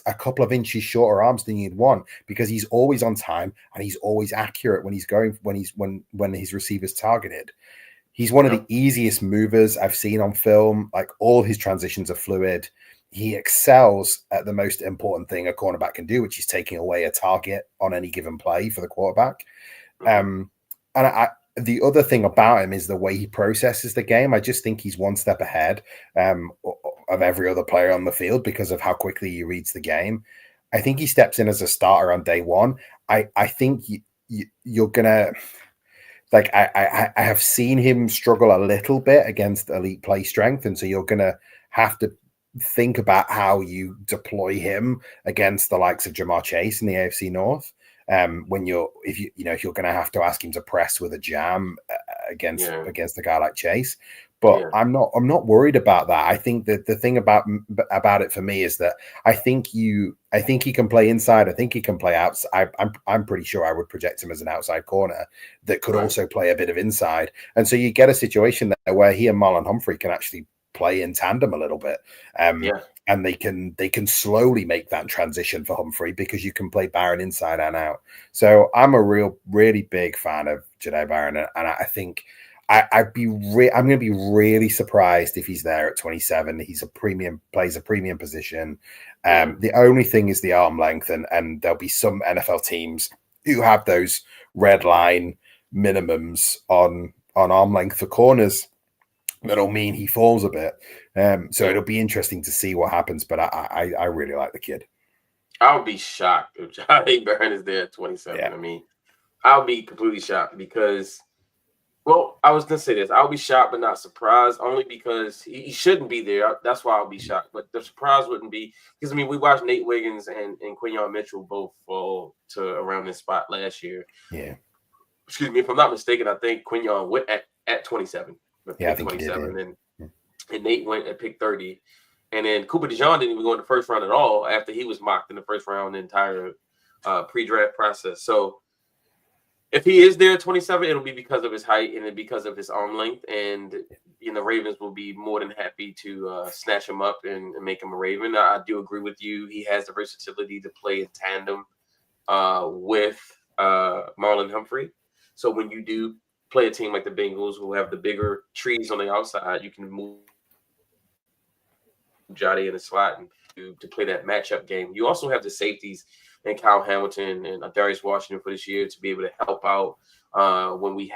a couple of inches shorter arms than you'd want, because he's always on time and he's always accurate when his receiver's targeted. He's one of the easiest movers I've seen on film. Like, all his transitions are fluid. He excels at the most important thing a cornerback can do, which is taking away a target on any given play for the quarterback. And the other thing about him is the way he processes the game. I just think he's one step ahead of every other player on the field because of how quickly he reads the game. I think he steps in as a starter on day one. I think you're gonna. Like, I have seen him struggle a little bit against elite play strength, and so you're gonna have to think about how you deploy him against the likes of Jamar Chase in the AFC North. If you're going to have to ask him to press with a jam against a guy like Chase. But I'm not worried about that. I think that the thing about it for me is that I think he can play inside. I think he can play outside. I'm pretty sure I would project him as an outside corner that could also play a bit of inside. And so you get a situation there where he and Marlon Humphrey can actually play in tandem a little bit. And they can slowly make that transition for Humphrey, because you can play Barron inside and out. So I'm a really big fan of Jahdae Barron, and I think I'm going to be really surprised if he's there at 27. Plays a premium position. The only thing is the arm length, and there'll be some NFL teams who have those red line minimums on arm length for corners. That'll mean he falls a bit. So it'll be interesting to see what happens. But I really like the kid. I would be shocked if Jahdae Barron is there at 27. I mean, I'll be completely shocked because, well, I was going to say this. I'll be shocked but not surprised, only because he shouldn't be there. That's why I'll be shocked. But the surprise wouldn't be, because, I mean, we watched Nate Wiggins and Quinyon Mitchell both fall to around this spot last year. Yeah. Excuse me. If I'm not mistaken, I think Quinyon went at 27. Yeah, I think 27, he did, and Nate went at pick 30, and then Cooper DeJean didn't even go in the first round at all after he was mocked in the first round the entire pre-draft process. So if he is there at 27, it'll be because of his height and because of his arm length, and Ravens will be more than happy to snatch him up and make him a Raven. I do agree with you. He has the versatility to play in tandem with Marlon Humphrey. So when you do play a team like the Bengals, who have the bigger trees on the outside, you can move Jahdae in the slot and to play that matchup game. You also have the safeties and Kyle Hamilton and Darius Washington for this year to be able to help out when we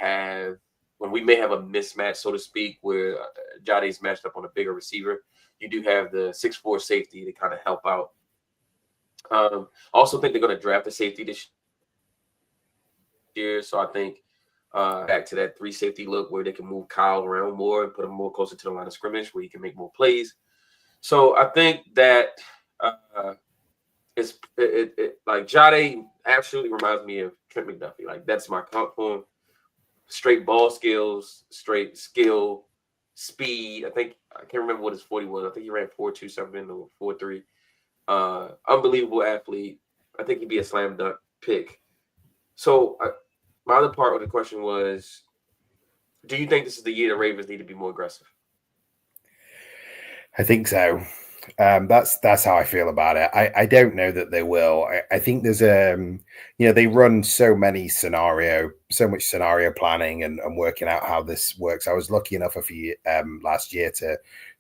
may have a mismatch, so to speak, where Jahdae's matched up on a bigger receiver. You do have the 6'4" safety to kind of help out. I also think they're going to draft a safety this year, so I think back to that 3 safety look where they can move Kyle around more and put him more closer to the line of scrimmage where he can make more plays. So I think that like Jahdae absolutely reminds me of Trent McDuffie. Like, that's my comp for him. straight ball skills, straight skill, speed. I can't remember what his 40 was. I think he ran 4.27 or 4.3. Unbelievable athlete. I think he'd be a slam dunk pick. So my other part of the question was, do you think this is the year the Ravens need to be more aggressive? I think so. That's how I feel about it. I don't know that they will. I think there's they run so much scenario planning and working out how this works. I was lucky enough last year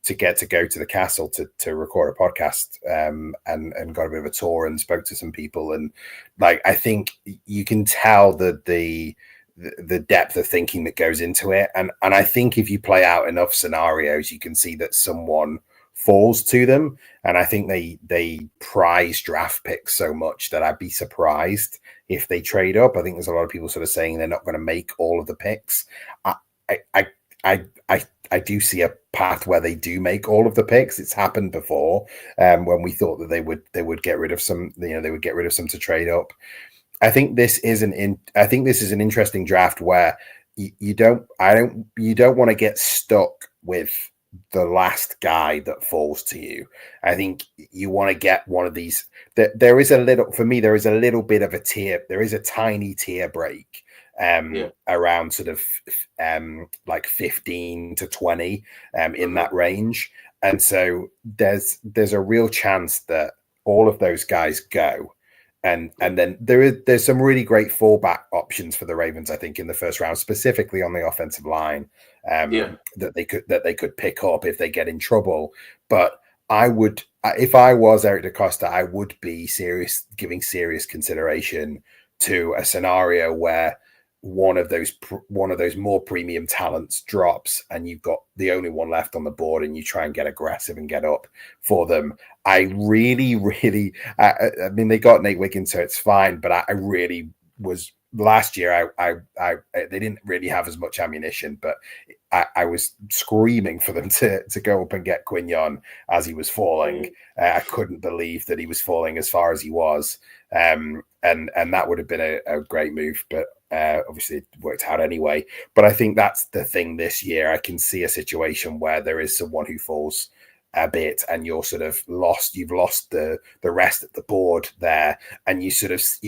to get to go to the castle to record a podcast and got a bit of a tour and spoke to some people, and like I think you can tell that the depth of thinking that goes into it, and I think if you play out enough scenarios, you can see that someone falls to them. And I think they prize draft picks so much that I'd be surprised if they trade up. I think there's a lot of people sort of saying they're not going to make all of the picks. I do see a path where they do make all of the picks. It's happened before when we thought that they would get rid of some, they would get rid of some to trade up. I think this is an interesting draft where you don't want to get stuck with the last guy that falls to you. I think you want to get one of these. There is a little bit of a tier. There is a tiny tier break around sort of like 15 to 20 in that range. And so there's a real chance that all of those guys go. And then there's some really great fallback options for the Ravens, I think, in the first round, specifically on the offensive line, that they could pick up if they get in trouble. But I would, if I was Eric DeCosta, I would be giving serious consideration to a scenario where one of those more premium talents drops and you've got the only one left on the board and you try and get aggressive and get up for them. I really, really, I mean, they got Nate Wiggins, so it's fine, but I really was last year. They didn't really have as much ammunition, but I was screaming for them to go up and get Quignon as he was falling. I couldn't believe that he was falling as far as he was. And that would have been a great move, but obviously it worked out anyway. But I think that's the thing this year. I can see a situation where there is someone who falls a bit and you're sort of lost. You've lost the rest of the board there, and you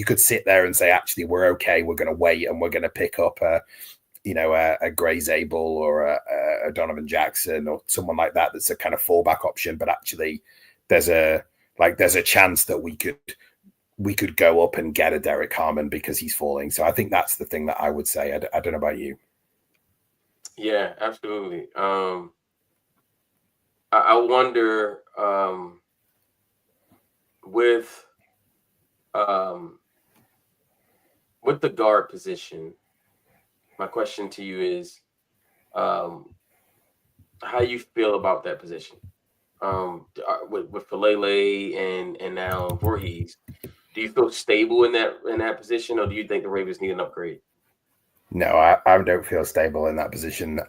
could sit there and say, actually, we're okay. We're going to wait and we're going to pick up a Gray Zabel or a Donovan Jackson or someone like that. That's a kind of fallback option. But actually, there's a chance that we could go up and get a Derek Harmon because he's falling. So I think that's the thing that I would say. I don't know about you. Yeah, absolutely. I wonder with the guard position. My question to you is, how you feel about that position? With Falele and now Voorhees, do you feel stable in that position, or do you think the Ravens need an upgrade? No, I don't feel stable in that position.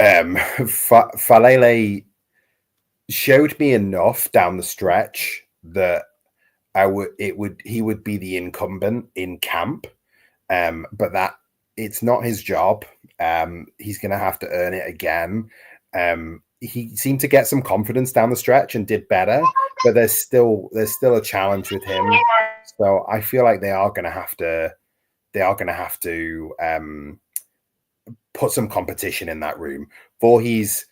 Falele showed me enough down the stretch that he would be the incumbent in camp, but that it's not his job. He's going to have to earn it again. He seemed to get some confidence down the stretch and did better, but there's still a challenge with him. So I feel like they are going to have to put some competition in that room. Voorhees,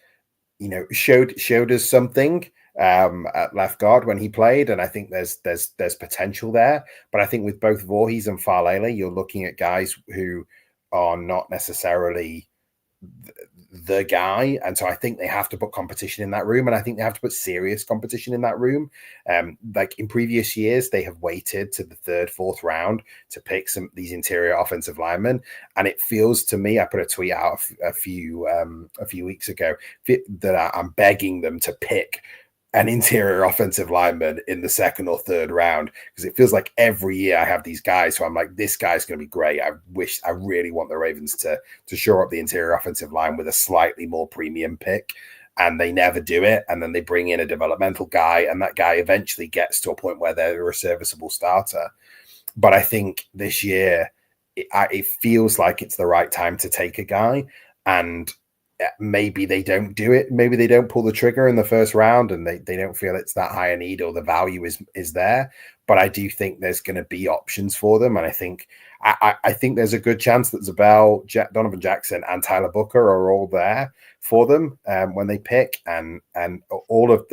showed us something at left guard when he played, and I think there's potential there. But I think with both Voorhees and Falele, you're looking at guys who are not necessarily the guy, and so I think they have to put competition in that room, and I think they have to put serious competition in that room. Like in previous years, they have waited to the third, fourth round to pick these interior offensive linemen, and it feels to me, I put a tweet out a few weeks ago that I'm begging them to pick an interior offensive lineman in the second or third round, because it feels like every year I have these guys who I'm like, this guy's going to be great. I really want the Ravens to shore up the interior offensive line with a slightly more premium pick, and they never do it. And then they bring in a developmental guy, and that guy eventually gets to a point where they're a serviceable starter. But I think this year it feels like it's the right time to take a guy, and maybe they don't do it. Maybe they don't pull the trigger in the first round, and they don't feel it's that high a need or the value is there. But I do think there's going to be options for them, and I think there's a good chance that Zabel, Donovan Jackson, and Tyler Booker are all there for them when they pick, and all of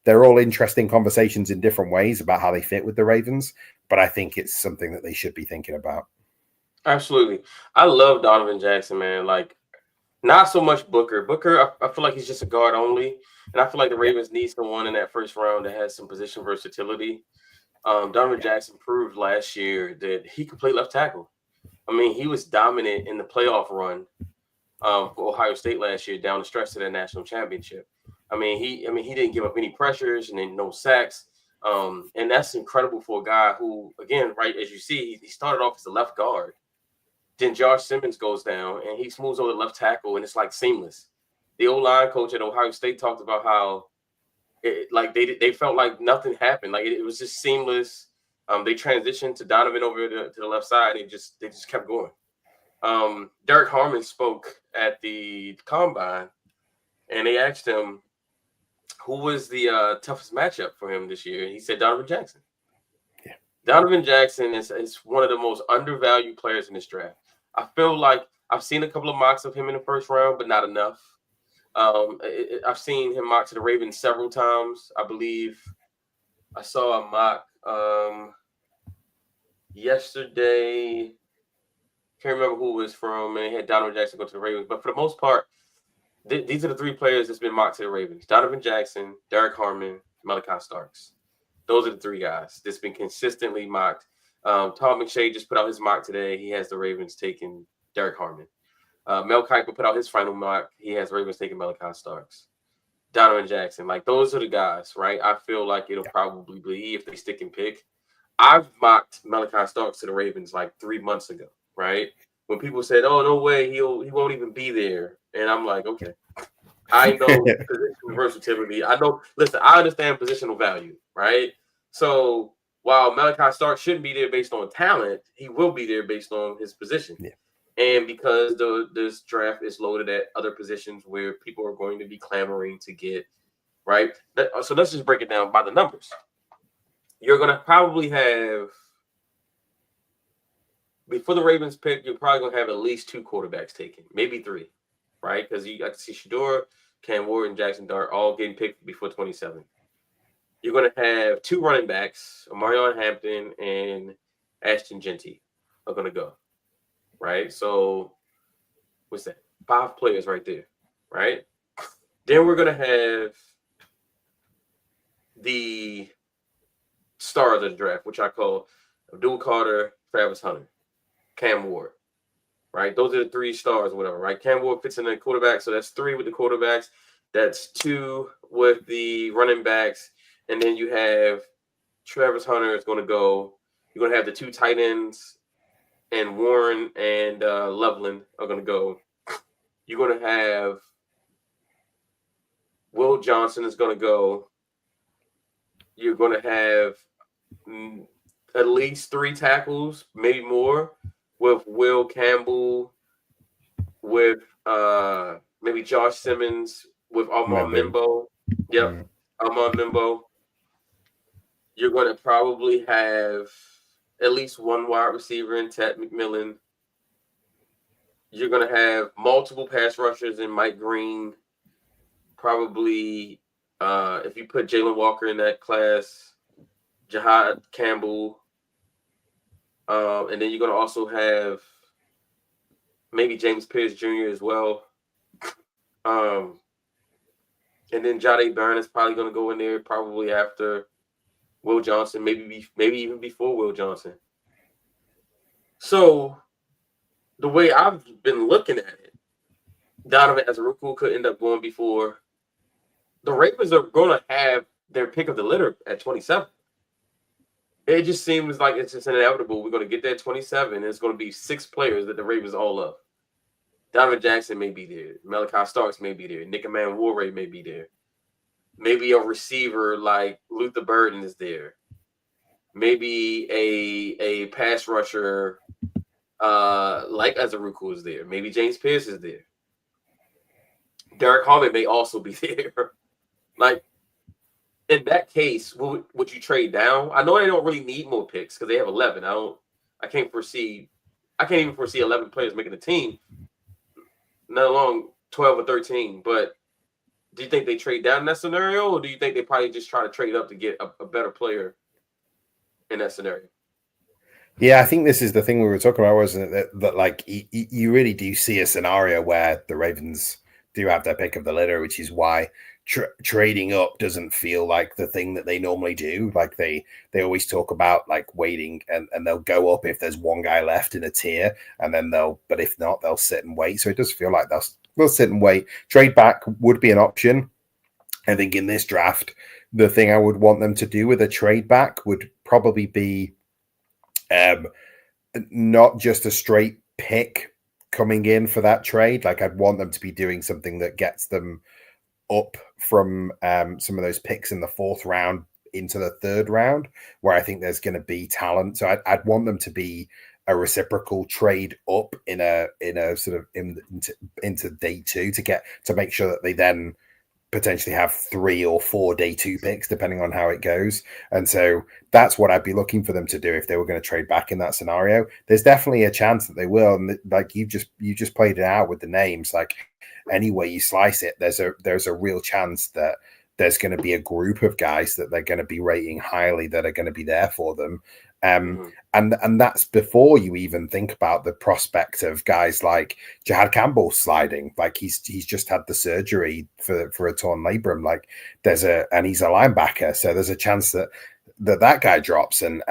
they're all interesting conversations in different ways about how they fit with the Ravens. But I think it's something that they should be thinking about. Absolutely. I love Donovan Jackson, man. Like, not so much Booker. Booker, I feel like he's just a guard only. And I feel like the Yeah. Ravens need someone in that first round that has some position versatility. Donovan Jackson proved last year that he could play left tackle. I mean, he was dominant in the playoff run for Ohio State last year down the stretch to that national championship. I mean, he didn't give up any pressures and then no sacks. And that's incredible for a guy who, again, right as you see, he started off as a left guard. Then Josh Simmons goes down and he smooths over the left tackle, and it's like seamless. The old line coach at Ohio State talked about how they felt like nothing happened, like it was just seamless. They transitioned to Donovan over to the left side, and they just kept going. Derek Harmon spoke at the combine, and they asked him who was the toughest matchup for him this year, and he said Donovan Jackson. Yeah. Donovan Jackson is one of the most undervalued players in this draft. I feel like I've seen a couple of mocks of him in the first round, but not enough. I've seen him mocked to the Ravens several times. I believe I saw a mock yesterday. Can't remember who it was from, and they had Donovan Jackson go to the Ravens. But for the most part, these are the three players that's been mocked to the Ravens: Donovan Jackson, Derek Harmon, Malachi Starks. Those are the three guys that's been consistently mocked. Tom McShay just put out his mock today. He has the Ravens taking Derek Harmon. Mel Kiper put out his final mock. He has Ravens taking Malachi Starks. Donovan Jackson. Like, those are the guys, right? I feel like it'll probably be, if they stick and pick. I've mocked Malachi Starks to the Ravens like 3 months ago, right? When people said, "Oh, no way, he won't even be there," and I'm like, okay, I know position versatility. I know. Listen, I understand positional value, right? So while Malachi Stark shouldn't be there based on talent, he will be there based on his position. Yeah. And because this draft is loaded at other positions where people are going to be clamoring to get, right? So let's just break it down by the numbers. You're going to probably have, before the Ravens pick, you're probably going to have at least 2 quarterbacks taken, maybe 3, right? Because I can see Shedeur, Cam Ward, and Jackson Dart all getting picked before 27. You're going to have 2 running backs, Omarion Hampton and Ashton Genty are going to go, right? So what's that? 5 players right there, right? Then we're going to have the stars of the draft, which I call Abdul Carter, Travis Hunter, Cam Ward, right? Those are the 3 stars or whatever, right? Cam Ward fits in the quarterback, so that's 3 with the quarterbacks. That's 2 with the running backs. And then you have Travis Hunter is going to go. You're going to have the 2 tight ends, and Warren and Loveland are going to go. You're going to have Will Johnson is going to go. You're going to have at least 3 tackles, maybe more, with Will Campbell, with maybe Josh Simmons, with Armand Mimbo. Yep, Armand Mimbo. You're going to probably have at least 1 wide receiver in Ted McMillan. You're going to have multiple pass rushers in Mike Green. Probably, if you put Jalen Walker in that class, Jahad Campbell. And then you're going to also have maybe James Pierce Jr. as well. And then Jahdae Barron is probably going to go in there probably after Will Johnson, maybe even before Will Johnson. So the way I've been looking at it, Donovan Azaruku could end up going before. The Ravens are going to have their pick of the litter at 27. It just seems like it's just inevitable. We're going to get that 27, and it's going to be 6 players that the Ravens all love. Donovan Jackson may be there. Malachi Starks may be there. Nick Warray may be there. Maybe a receiver like Luther Burden is there. Maybe a pass rusher Like Azaruku is there. Maybe James Pierce is there. Derek Harmon may also be there. Like in that case, would you trade down? I know they don't really need more picks because they have 11. I can't foresee. I can't even foresee 11 players making the team, not alone 12 or 13. But do you think they trade down in that scenario, or do you think they probably just try to trade up to get a better player in that scenario? Yeah, I think this is the thing we were talking about, wasn't it? That like you really do see a scenario where the Ravens do have their pick of the litter, which is why trading up doesn't feel like the thing that they normally do. Like they always talk about like waiting, and they'll go up if there's one guy left in a tier, and then but if not, they'll sit and wait. So it does feel like they'll sit and wait. Trade back would be an option. I think in this draft, the thing I would want them to do with a trade back would probably be not just a straight pick coming in for that trade. Like I'd want them to be doing something that gets them up from some of those picks in the fourth round into the third round, where I think there's going to be talent. So I'd want them to be a reciprocal trade up in a sort of into day two to make sure that they then potentially have 3 or 4 day 2 picks depending on how it goes. And so that's what I'd be looking for them to do if they were going to trade back in that scenario. There's definitely a chance that they will, and like you just played it out with the names. Like any way you slice it, there's a real chance that there's going to be a group of guys that they're going to be rating highly that are going to be there for them. And that's before you even think about the prospect of guys like Jihad Campbell sliding. Like he's just had the surgery for a torn labrum. Like and he's a linebacker, so there's a chance that guy drops, and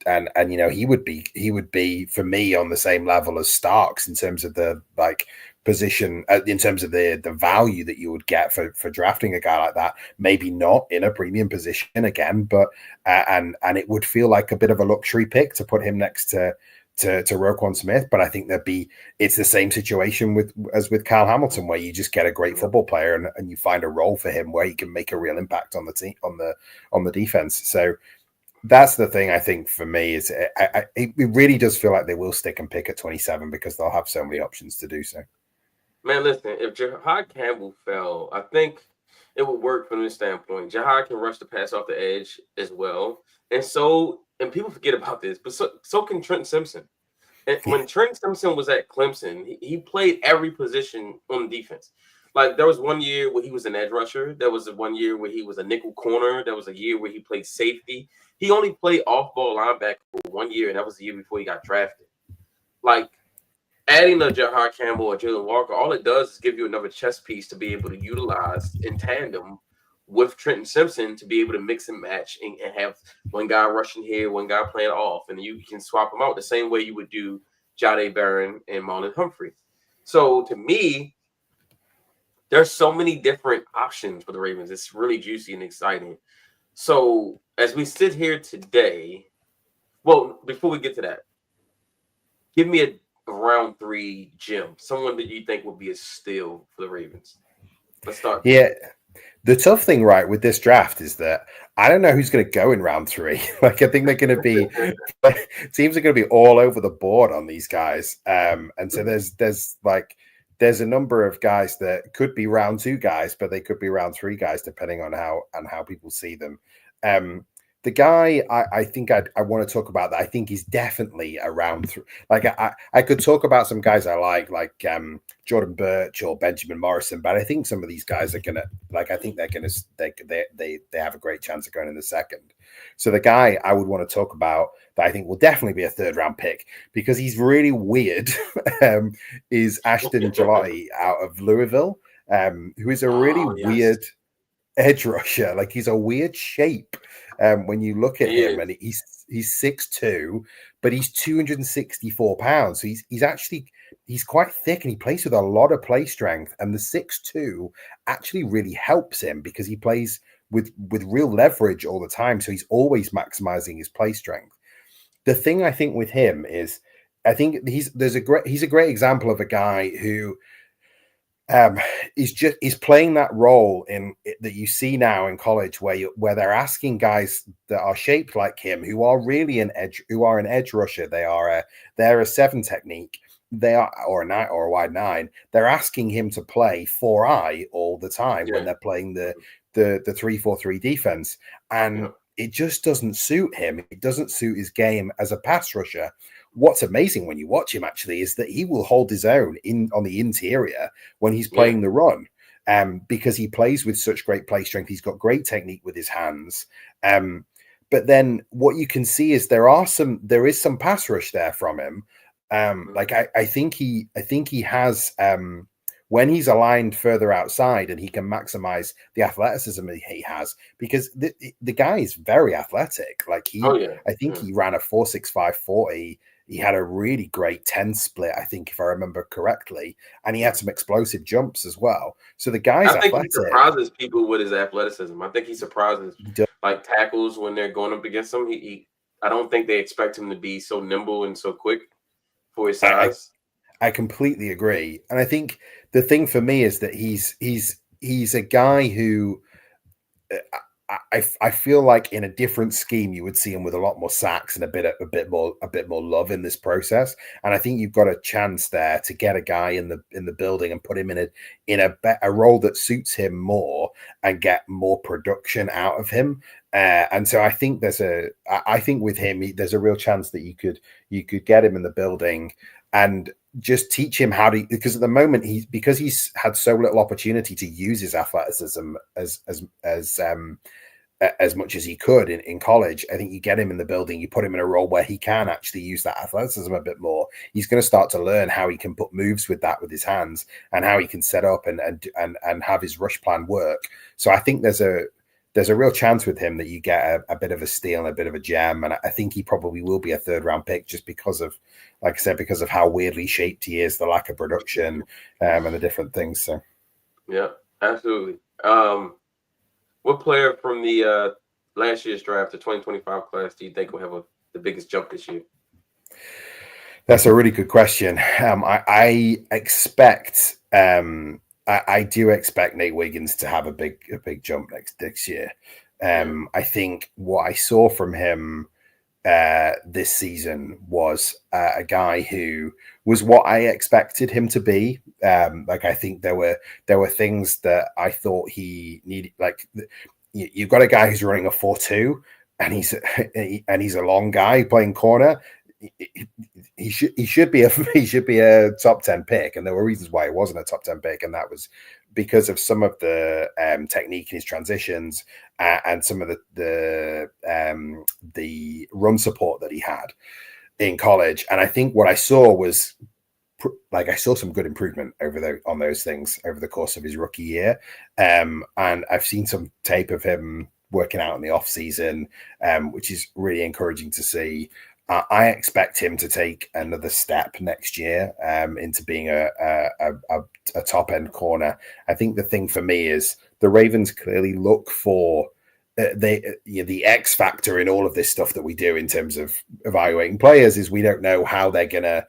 you know he would be for me on the same level as Starks in terms of the like position, in terms of the value that you would get for drafting a guy like that. Maybe not in a premium position again, but and it would feel like a bit of a luxury pick to put him next to Roquan Smith. But I think it's the same situation as with Kyle Hamilton, where you just get a great football player and you find a role for him where he can make a real impact on the team, on the defense. So that's the thing I think for me is it really does feel like they will stick and pick at 27 because they'll have so many options to do so. Man, listen, if Jihad Campbell fell, I think it would work from this standpoint. Jihad can rush the pass off the edge as well. And people forget about this, but so can Trent Simpson. And when Trent Simpson was at Clemson, he played every position on defense. Like there was one year where he was an edge rusher. There was one year where he was a nickel corner. There was a year where he played safety. He only played off-ball linebacker for 1 year, and that was the year before he got drafted. Like adding a Jihad Campbell or Jalen Walker, all it does is give you another chess piece to be able to utilize in tandem with Trenton Simpson to be able to mix and match and have one guy rushing here, one guy playing off, and you can swap them out the same way you would do Jahdae Barron and Marlon Humphrey. So to me, there's so many different options for the Ravens. It's really juicy and exciting. So as we sit here today, well, before we get to that, give me a round 3 gem, someone that you think would be a steal for the Ravens. Let's start. Yeah. The tough thing, right, with this draft is that I don't know who's going to go in round 3. Like, I think they're going to be teams are going to be all over the board on these guys. And so there's a number of guys that could be round 2 guys, but they could be round 3 guys depending on how people see them. The guy I think I want to talk about that I think is definitely around. Like I could talk about some guys I like Jordan Birch or Benjamin Morrison, but I think some of these guys are gonna I think they're gonna they have a great chance of going in the second. So the guy I would want to talk about that I think will definitely be a 3rd round pick because he's really weird is Ashton Jalati out of Louisville, who is a really weird edge rusher. Like he's a weird shape when you look at him, and he's 6'2", but he's 264 pounds. So he's quite thick, and he plays with a lot of play strength. And the 6'2" actually really helps him because he plays with real leverage all the time. So he's always maximizing his play strength. The thing I think with him is, I think he's a great example of a guy who um, he's playing that role that you see now in college, where they're asking guys that are shaped like him, who are really an edge rusher. They're a 7 technique. They are or a 9 or a wide 9. They're asking him to play 4-eye all the time when Yeah. they're playing Mhm. the 3-4-3 defense, Yeah. and it just doesn't suit him. It doesn't suit his game as a pass rusher. What's amazing when you watch him actually is that he will hold his own on the interior when he's Yeah. playing the run, because he plays with such great play strength. He's got great technique with his hands. But then what you can see is there is some pass rush there from him. Mhm. Like I think he has, when he's aligned further outside, and he can maximize the athleticism he has, because the guy is very athletic. Like Oh yeah. I think Yeah. he ran a 4.65 40. He had a really great 10 split, I think, if I remember correctly. And he Yeah. had some explosive jumps as well. So the guy's I think he athletic. surprises people with his athleticism. I think he surprises He does, like tackles when they're going up against him. I don't think they expect him to be so nimble and so quick for his I, size. I completely agree. And I think the thing for me is that he's a guy who, I feel like in a different scheme you would see him with a lot more sacks and a bit more love in this process. And I think you've got a chance there to get a guy in the building and put him a role that suits him more and get more production out of him. And so I think I think with him there's a real chance that you could get him in the building and just teach him how to, because at the moment he's had so little opportunity to use his athleticism as much as he could in college. I think you get him in the building, you put him in a role where he can actually use that athleticism a bit more. He's going to start to learn how he can put moves with his hands, and how he can set up and have his rush plan work. So I think there's a real chance with him that you get a bit of a steal and a bit of a gem. And I think he probably will be a 3rd-round pick, just because of, like I said, because of how weirdly shaped he is, the lack of production, and the different things. So Yeah, absolutely. What player from the last year's draft, the 2025 class, do you think will have the biggest jump this year? that's a really good question. I expect, I do expect Nate Wiggins to have a big jump next year. Yeah. I think what I saw from him this season was a guy who was what I expected him to be. Like I think there were things that I thought he needed. Like you've got a guy who's running a 4.2, and he's a long guy playing corner. He should be a he should be a top 10 pick, and there were reasons why he wasn't a top 10 pick, and that was because of some of the technique in his transitions, and some of the run support that he had in college. And I think what I saw was, like, I saw some good improvement on those things over the course of his rookie year. And I've seen some tape of him working out in the off season, which is really encouraging to see. I expect him to take another step next year, into being a top end corner. I think the thing for me is the Ravens clearly look for the X factor in all of this stuff that we do in terms of evaluating players. Is we don't know how they're gonna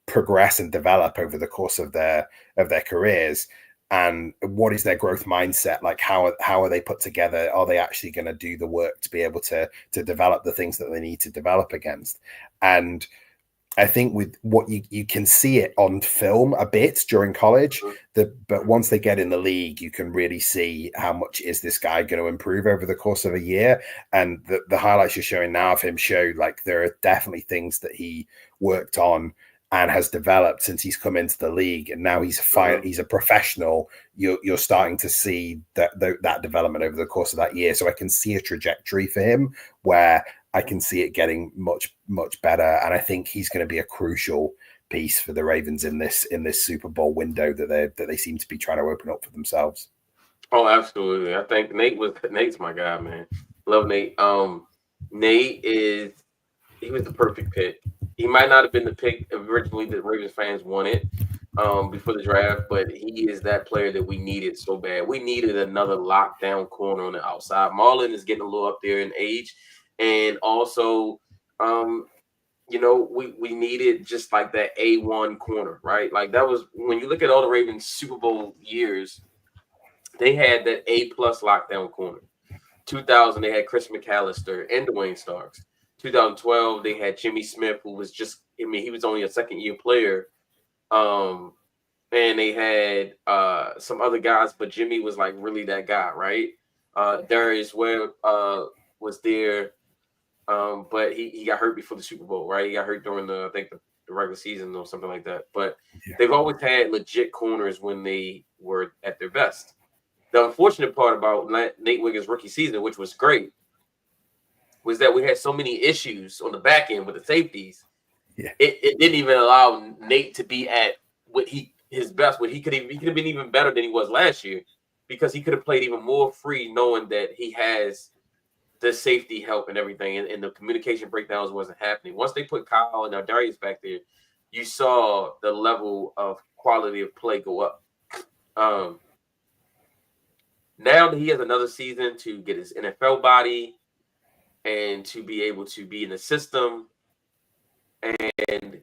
progress and develop over the course of their careers, and what is their growth mindset like. How are they put together? Are they actually going to do the work to be able to develop the things that they need to develop against? And I think with what you can see it on film a bit during college, Mhm. but once they get in the league, you can really see how much is this guy going to improve over the course of a year. And the highlights you're showing now of him show like there are definitely things that he worked on and has developed since he's come into the league, and now Mhm. he's a professional. You're starting to see that development over the course of that year. So I can see a trajectory for him where I can see it getting much better, and I think he's going to be a crucial piece for the Ravens in this Super Bowl window that they seem to be trying to open up for themselves. Oh, absolutely. I think Nate's my guy, man. Love Nate. Nate is he was the perfect pick. He might not have been the pick originally that Ravens fans wanted before the draft, but he is that player that we needed so bad. We needed another lockdown corner on the outside. Marlon is getting a little up there in age, and also um, we needed just like that A1 corner, right? Like that was when you look at all the Ravens Super Bowl years, they had that A+ lockdown corner. 2000, they had Chris McAllister and Dwayne Starks. 2012, they had Jimmy Smith, who was he was only a second year player. Um, and they had some other guys, but Jimmy was like really that guy, right? Darius Webb was there, but he got hurt before the Super Bowl, right? He got hurt during I think the regular season or something like that. But Yeah. they've always had legit corners when they were at their best. The unfortunate part about Nate Wiggins' rookie season, which was great, was that we had so many issues on the back end with the safeties. Yeah. It didn't even allow Nate to be at his best. He could have been even better than he was last year, because he could have played even more free, knowing that he has the safety help and everything, and the communication breakdowns wasn't happening. Once they put Kyle and now Darius back there, you saw the level of quality of play go up. Now that he has another season to get his NFL body and to be able to be in the system, and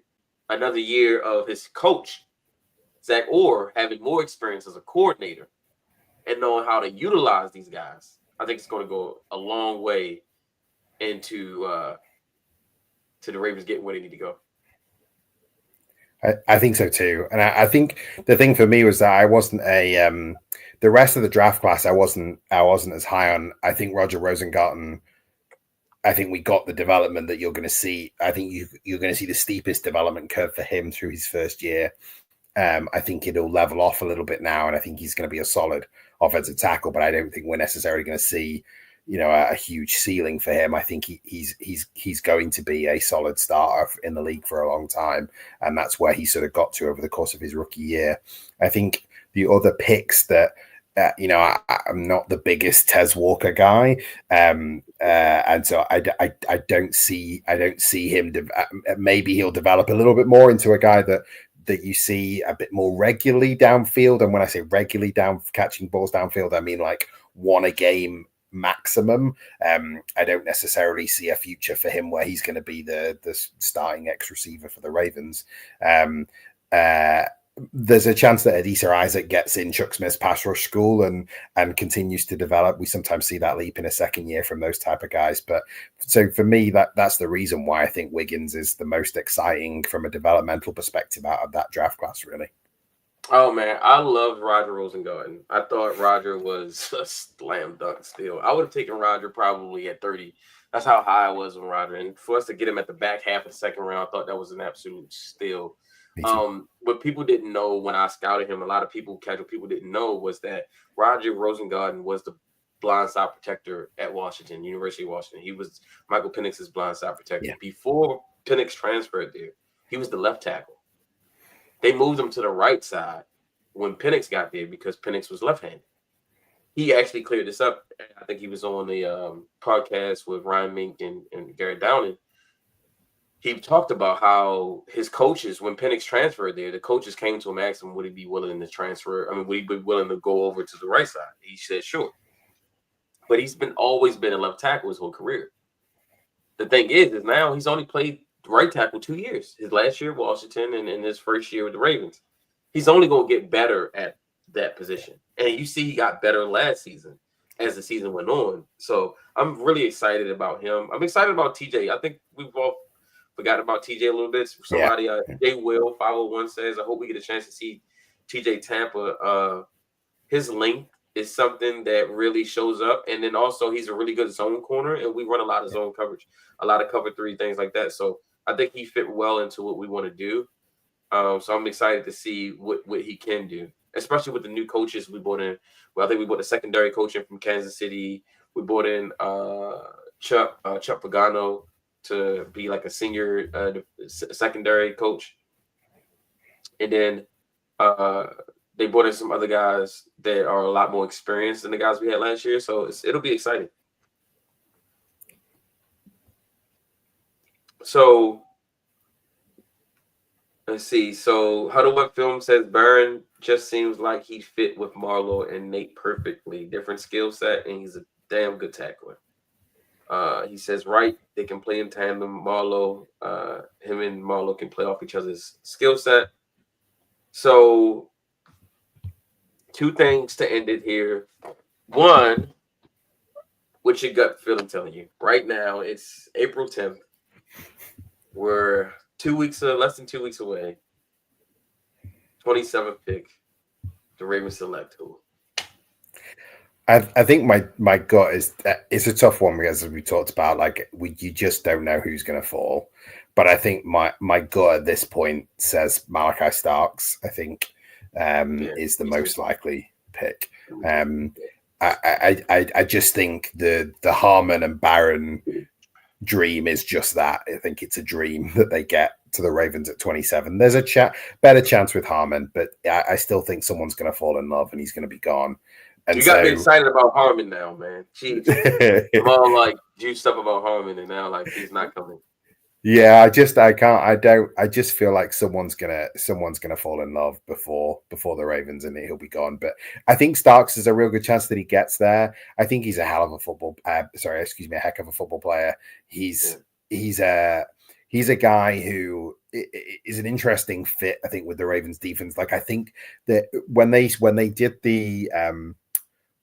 another year of his coach, Zach Orr, having more experience as a coordinator and knowing how to utilize these guys, I think it's going to go a long way into to the Ravens getting where they need to go. I think so too, and I think the thing for me was that I wasn't the rest of the draft class. I wasn't as high on. I think Roger Rosengarten. I think we got the development that you're going to see. I think you're going to see the steepest development curve for him through his first year. I think it'll level off a little bit now, and I think he's going to be a solid offensive tackle. But I don't think we're necessarily going to see, a huge ceiling for him. I think he's going to be a solid starter in the league for a long time, and that's where he sort of got to over the course of his rookie year. I think the other picks that I'm not the biggest Tez Walker guy, and so I don't see him. Maybe he'll develop a little bit more into a guy that you see a bit more regularly downfield. And when I say regularly catching balls downfield, I mean like one a game maximum. I don't necessarily see a future for him where he's going to be the starting X receiver for the Ravens. There's a chance that Adisa Isaac gets in Chuck Smith's pass rush school and continues to develop. We sometimes see that leap in a second year from those type of guys. But so for me, that's the reason why I think Wiggins is the most exciting from a developmental perspective out of that draft class, really. Oh man, I loved Roger Rosengarten. I thought Roger was a slam dunk still. I would have taken Roger probably at 30. That's how high I was on Roger. And for us to get him at the back half of the second round, I thought that was an absolute steal. What people didn't know when I scouted him, a lot of casual people didn't know, was that Roger Rosengarten was the blindside protector at Washington, University of Washington. He was Michael Penix's blindside protector. Yeah. Before Penix transferred there, he was the left tackle. They moved him to the right side when Penix got there because Penix was left-handed. He actually cleared this up. I think he was on the podcast with Ryan Mink and Garrett Downing. He talked about how his coaches, when Penix transferred there, the coaches came to him and asked him, would he be willing to transfer? I mean, would he be willing to go over to the right side? He said, sure. But he's always been a left tackle his whole career. The thing is now he's only played right tackle 2 years. His last year at Washington and his first year with the Ravens. He's only going to get better at that position. And you see he got better last season as the season went on. So I'm really excited about him. I'm excited about TJ. I think we've all forgot about TJ a little bit. Somebody, Jay Will 501 says, I hope we get a chance to see TJ Tampa. His length is something that really shows up. And then also he's a really good zone corner, and we run a lot of zone coverage, a lot of cover 3, things like that. So I think he fit well into what we want to do. So I'm excited to see what he can do, especially with the new coaches we brought in. Well, I think we brought a secondary coach in from Kansas City. We brought in Chuck Pagano to be like a senior secondary coach. And then they brought in some other guys that are a lot more experienced than the guys we had last year. So it'll be exciting. So let's see. So Huddle Up Film says Barron just seems like he fit with Marlowe and Nate perfectly. Different skill set, and he's a damn good tackler. He says they can play in tandem. Him and Marlowe can play off each other's skill set. So, two things to end it here. One, what's your gut feeling telling you? Right now, it's April 10th. We're less than 2 weeks away. 27th pick. The Ravens select who? I think my gut is it's a tough one because, as we talked about, like you just don't know who's going to fall. But I think my gut at this point says Malachi Starks. I think is the most likely pick. I just think the Harmon and Barron dream is just that. I think it's a dream that they get to the Ravens at 27. There's a better chance with Harmon, but I still think someone's going to fall in love and he's going to be gone. And you got me excited about Harmon now, man. Jeez. I'm all like juiced up about Harmon, and now like he's not coming. Yeah, I just feel like someone's gonna fall in love before the Ravens and he'll be gone. But I think Starks is a real good chance that he gets there. I think he's a hell of a a heck of a football player. He's a guy who is an interesting fit, I think, with the Ravens defense. Like I think that when they did the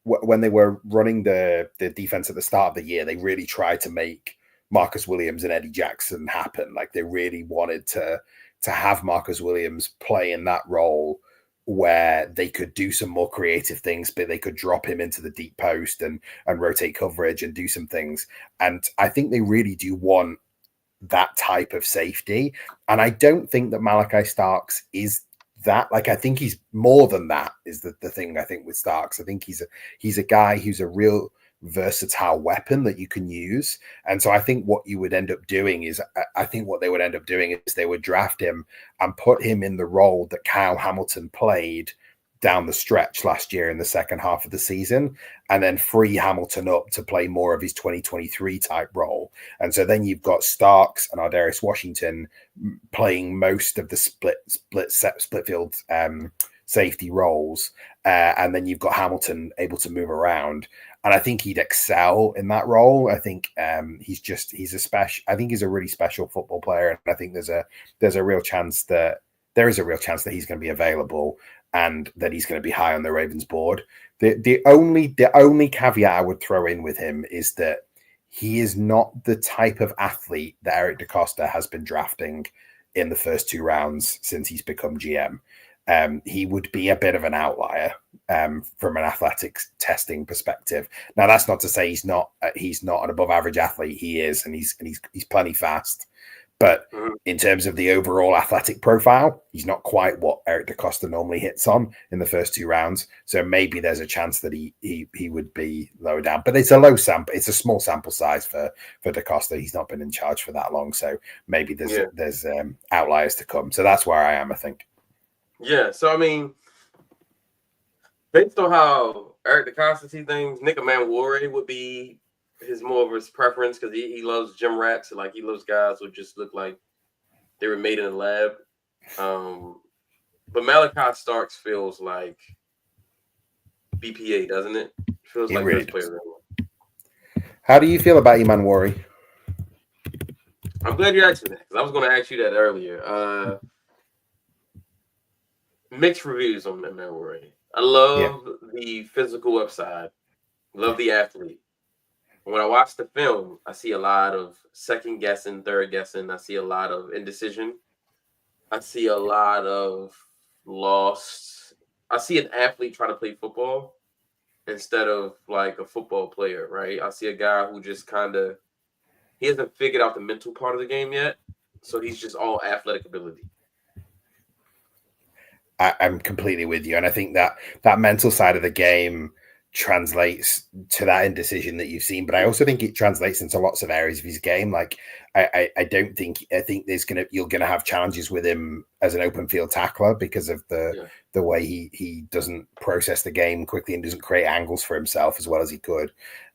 when they were running the defense at the start of the year, they really tried to make Marcus Williams and Eddie Jackson happen. Like they really wanted to have Marcus Williams play in that role where they could do some more creative things, but they could drop him into the deep post and rotate coverage and do some things. And I think they really do want that type of safety. And I don't think that Malachi Starks is that. Like I think he's more than that is the thing. I think with Starks, I think he's a guy who's a real versatile weapon that you can use. And so I think what you would end up doing is they would draft him and put him in the role that Kyle Hamilton played down the stretch last year in the second half of the season, and then free Hamilton up to play more of his 2023 type role. And so then you've got Starks and Ardarius Washington playing most of the split field safety roles, and then you've got Hamilton able to move around. And I think he'd excel in that role. I think he's a really special football player, and I think there's a real chance that he's going to be available and that he's going to be high on the Ravens board. The only caveat I would throw in with him is that he is not the type of athlete that Eric DeCosta has been drafting in the first 2 rounds since he's become GM. He would be a bit of an outlier from an athletics testing perspective. Now, that's not to say he's not an above average athlete. He is, and he's plenty fast. But in terms of the overall athletic profile, he's not quite what Eric DeCosta normally hits on in the first 2 rounds. So maybe there's a chance that he would be lower down. But it's a small sample size for DeCosta. He's not been in charge for that long. So maybe there's outliers to come. So that's where I am, I think. Yeah. So I mean, based on how Eric DeCosta sees things, Nick Manwari would be more of his preference because he loves gym rats. Like he loves guys who just look like they were made in a lab. But Malachi Starks feels like BPA, doesn't it? Feels like really best player. How do you feel about Manwari? I'm glad you asked me that because I was going to ask you that earlier. Mixed reviews on Manwari. I love the physical upside. Love the athlete. When I watch the film, I see a lot of second guessing, third guessing. I see a lot of indecision. I see a lot of lost. I see an athlete trying to play football instead of like a football player, right? I see a guy who just he hasn't figured out the mental part of the game yet. So he's just all athletic ability. I'm completely with you. And I think that mental side of the game translates to that indecision that you've seen, but I also think it translates into lots of areas of his game. Like I think you're gonna have challenges with him as an open field tackler because of the way he doesn't process the game quickly and doesn't create angles for himself as well as he could.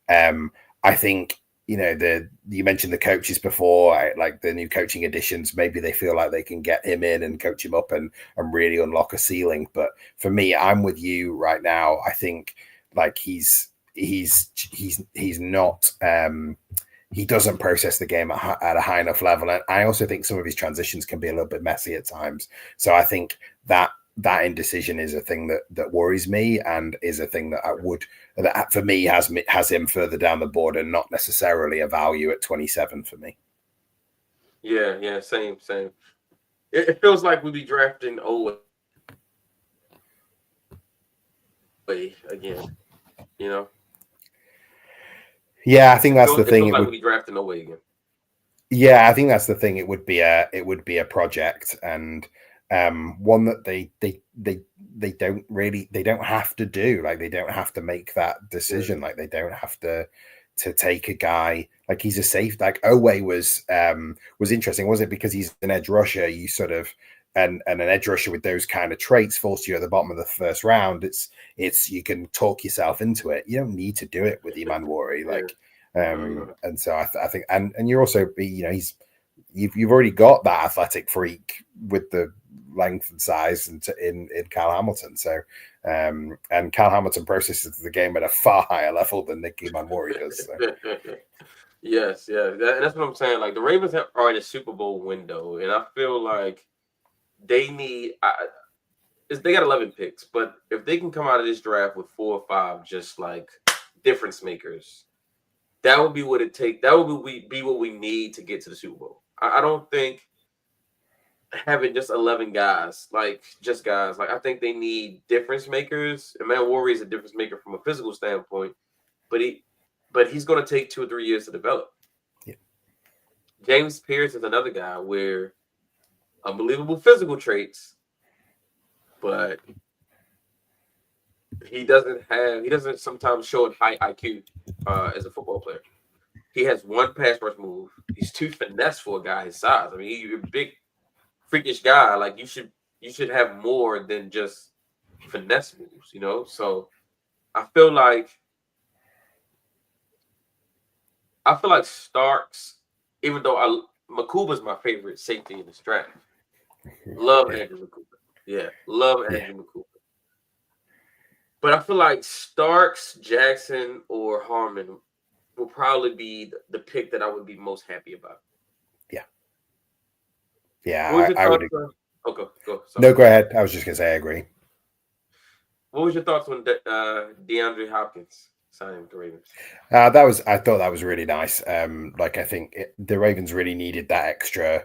I think you mentioned the coaches before, like the new coaching additions, maybe they feel like they can get him in and coach him up and really unlock a ceiling. But for me, I'm with you right now. I think like he's not he doesn't process the game at a high enough level. And I also think some of his transitions can be a little bit messy at times. So I think that indecision is a thing that worries me, and is a thing that for me has him further down the board and not necessarily a value at 27 for me. Yeah, same. It feels like we be drafting away again, you know? Yeah, I think that's the It thing. feels like we be drafting away again. Yeah, I think that's the thing. It would be a project, and one that they don't have to do. Like, they don't have to make that decision. Like, they don't have to take a guy like he's a safe. Like, Owe was interesting, was it? Because he's an edge rusher. You sort of and an edge rusher with those kind of traits falls you at the bottom of the first round. It's you can talk yourself into it. You don't need to do it with Iman Wari. Like. And so I think, and you're also, you've already got that athletic freak with the length and size in Kyle Hamilton. So, and Kyle Hamilton processes the game at a far higher level than Nick Iman-Wari does. So. Yes, that's what I'm saying. Like, the Ravens are in a Super Bowl window, and I feel like they need. They got 11 picks, but if they can come out of this draft with 4 or 5, just like difference makers. That would be what it takes. That would be what we need to get to the Super Bowl. I don't think having just 11 guys, like just guys, like I think they need difference makers. And Matt Warrior is a difference maker from a physical standpoint, but he's going to take 2 or 3 years to develop. Yeah. James Pierce is another guy where unbelievable physical traits, but he doesn't sometimes show a high IQ as a football player. He has one pass rush move. He's too finesse for a guy his size. I mean, you're a big, freakish guy. Like, you should have more than just finesse moves, you know? So I feel like Starks, even though Makuba's my favorite safety in this draft. Love Andrew Makuba. Yeah, love Andrew Makuba. But I feel like Starks, Jackson, or Harmon will probably be the pick that I would be most happy about. Yeah, I would. Okay, go. Sorry. No, go ahead. I was just gonna say I agree. What was your thoughts on DeAndre Hopkins signing with the Ravens? I thought that was really nice. Like, I think the Ravens really needed that extra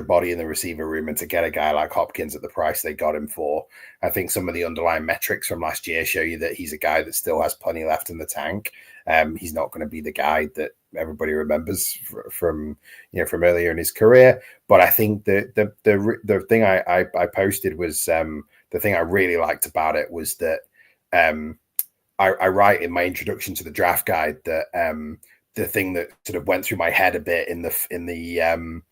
body in the receiver room, and to get a guy like Hopkins at the price they got him for, I think some of the underlying metrics from last year show you that he's a guy that still has plenty left in the tank. He's not going to be the guy that everybody remembers from earlier in his career, but I think the thing I posted was the thing I really liked about it was that I write in my introduction to the draft guide that the thing that sort of went through my head a bit in the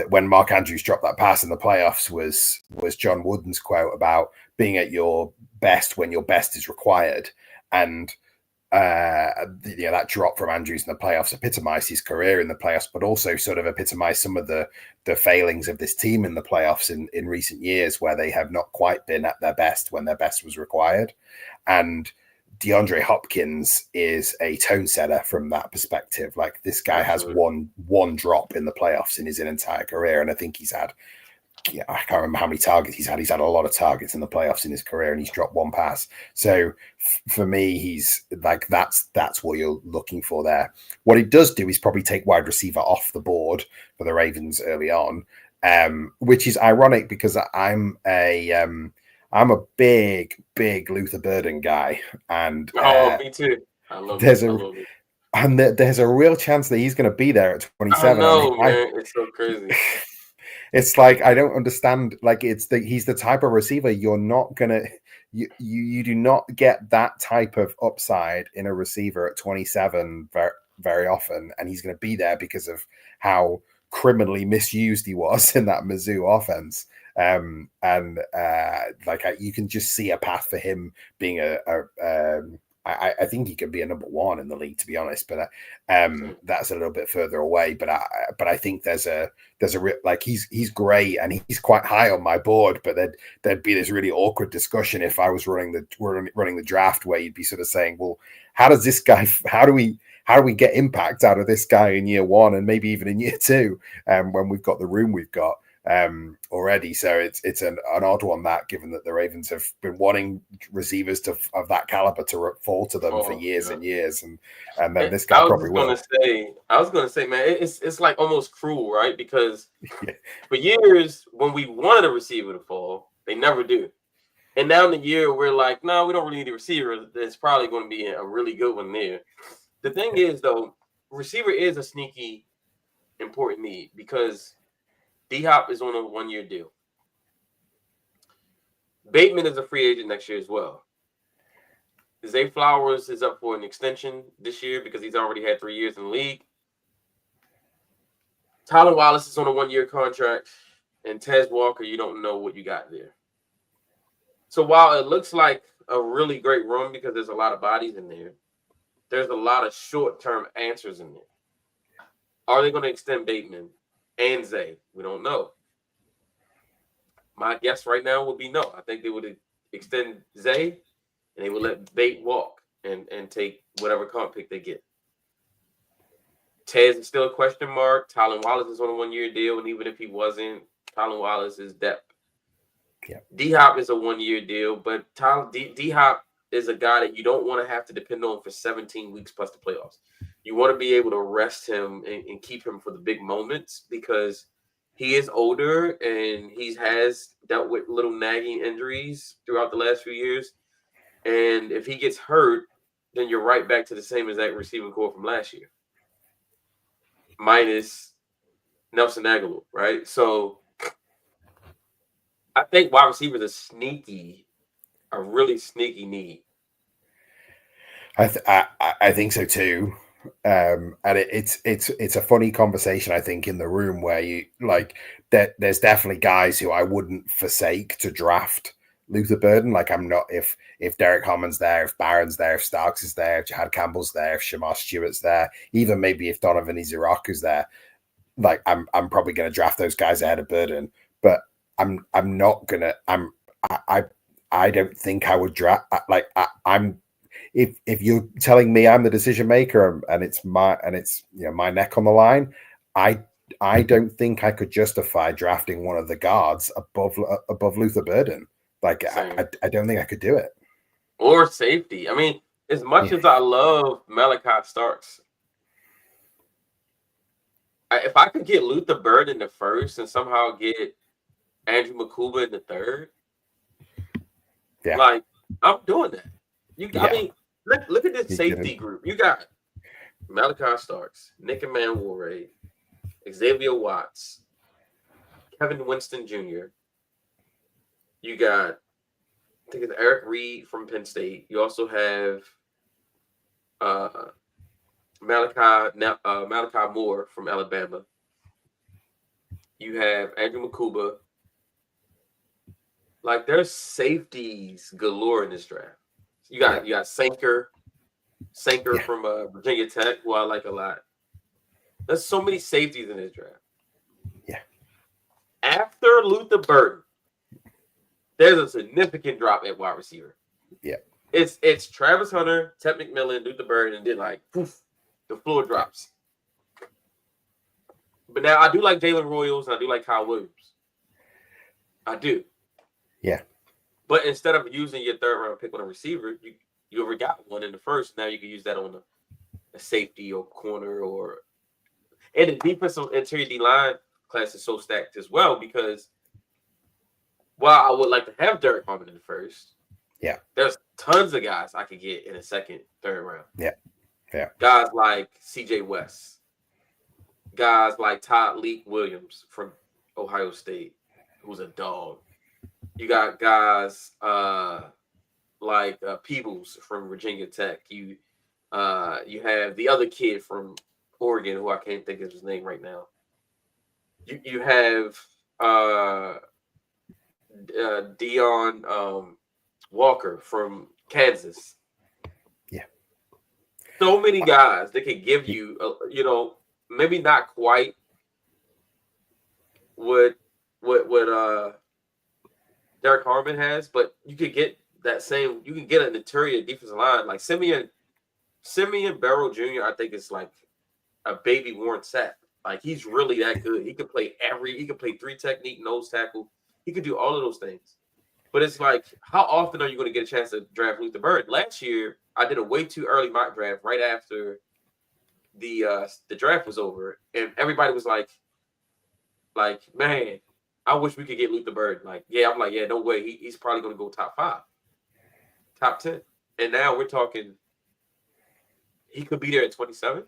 when Mark Andrews dropped that pass in the playoffs was John Wooden's quote about being at your best when your best is required. And that drop from Andrews in the playoffs epitomized his career in the playoffs, but also sort of epitomized some of the failings of this team in the playoffs in recent years, where they have not quite been at their best when their best was required. And DeAndre Hopkins is a tone setter from that perspective. Like, this guy has one drop in the playoffs in his entire career, and I think he's had, I can't remember how many targets he's had. He's had a lot of targets in the playoffs in his career, and he's dropped one pass. So for me, he's like, that's what you're looking for there. What he does do is probably take wide receiver off the board for the Ravens early on, which is ironic because I'm a big Luther Burden guy, and me too. I love it. And there's a real chance that he's going to be there at 27. I know, man. It's so crazy. It's like, I don't understand. Like, he's the type of receiver you're not gonna you do not get that type of upside in a receiver at 27 very, very often, and he's going to be there because of how criminally misused he was in that Mizzou offense. You can just see a path for him being I think he could be a number 1 in the league, to be honest, but that's a little bit further away. But I think there's a real, like, he's great and he's quite high on my board. But there'd be this really awkward discussion if I was running the draft, where you'd be sort of saying, well, how does how do we get impact out of this guy in year one and maybe even in year two, when we've got the room we've got already. So it's an odd one, that given that the Ravens have been wanting receivers of that caliber to fall to them for years and years, and then this guy probably will. I was gonna say, man, it's like almost cruel, right? Because for years when we wanted a receiver to fall, they never do. And now in the year we're like, no, we don't really need a receiver. There's probably going to be a really good one there. The thing is, though, receiver is a sneaky important need because D-Hop is on a 1-year deal. Bateman is a free agent next year as well. Zay Flowers is up for an extension this year because he's already had 3 years in the league. Tyler Wallace is on a 1-year contract. And Tez Walker, you don't know what you got there. So while it looks like a really great room because there's a lot of bodies in there, there's a lot of short-term answers in there. Are they going to extend Bateman and Zay? We don't know. My guess right now would be no. I think they would extend Zay and they would let Bate walk and take whatever comp pick they get. Tez is still a question mark. Tylan Wallace is on a 1-year deal, and even if he wasn't, Tylan Wallace is depth. Yeah. D-Hop is a 1-year deal, but D-Hop is a guy that you don't want to have to depend on for 17 weeks plus the playoffs. You want to be able to rest him and keep him for the big moments because he is older and he has dealt with little nagging injuries throughout the last few years. And if he gets hurt, then you're right back to the same exact receiving core from last year, minus Nelson Aguilar, right? So I think wide receivers are really sneaky need. I think so too. And it's a funny conversation, I think, in the room where you like that there's definitely guys who I wouldn't forsake to draft Luther Burden. Like I'm not if Derek Harmon's there, if Barron's there, if Starks is there, if Jahad Campbell's there, if Shamar Stewart's there, even maybe if Donovan Iziraku's there, like I'm probably gonna draft those guys ahead of Burden. But I'm not gonna I don't think I would draft I'm if you're telling me I'm the decision maker and it's my neck on the line, I don't think I could justify drafting one of the guards above Luther Burden. Like I don't think I could do it. Or safety. I mean, as much as I love Malachi Starks, if I could get Luther Burden in the first and somehow get Andrew Makuba in the third, like I'm doing that. I mean, look at this safety group. You got Malachi Starks, Nick Emmanwore, Xavier Watts, Kevin Winston Jr. You got, I think it's Eric Reed from Penn State. You also have Malachi Moore from Alabama. You have Andrew Makuba. Like there's safeties galore in this draft. You got Sanker from Virginia Tech, who I like a lot. There's so many safeties in this draft. Yeah. After Luther Burden, there's a significant drop at wide receiver. Yeah. It's Travis Hunter, Ted McMillan, Luther Burden, and then like poof, the floor drops. But now I do like Jalen Royals and I do like Kyle Williams. I do. Yeah. But instead of using your third round pick on a receiver, you already got one in the first. Now you can use that on a safety or corner and the defensive interior D line class is so stacked as well because while I would like to have Derek Harmon in the first, there's tons of guys I could get in the second, third round. Yeah. Guys like CJ West, guys like Todd Leak Williams from Ohio State, who's a dog. You got guys like Peebles from Virginia Tech. You have the other kid from Oregon who I can't think of his name right now. You have Dion Walker from Kansas. Yeah. So many guys that could give you, maybe not quite what Derek Harmon has, but you could get that same. You can get an interior defensive line like Simeon Simeon Barrow Jr., I think is like a baby Warren Sapp. Like he's really that good. He could play three technique, nose tackle. He could do all of those things. But it's like, how often are you going to get a chance to draft Luther Bird? Last year, I did a way too early mock draft right after the draft was over, and everybody was like, man, I wish we could get Luther Bird. Like, yeah, I'm like, yeah, no way. He's probably going to go top 5, top 10, and now we're talking he could be there at 27.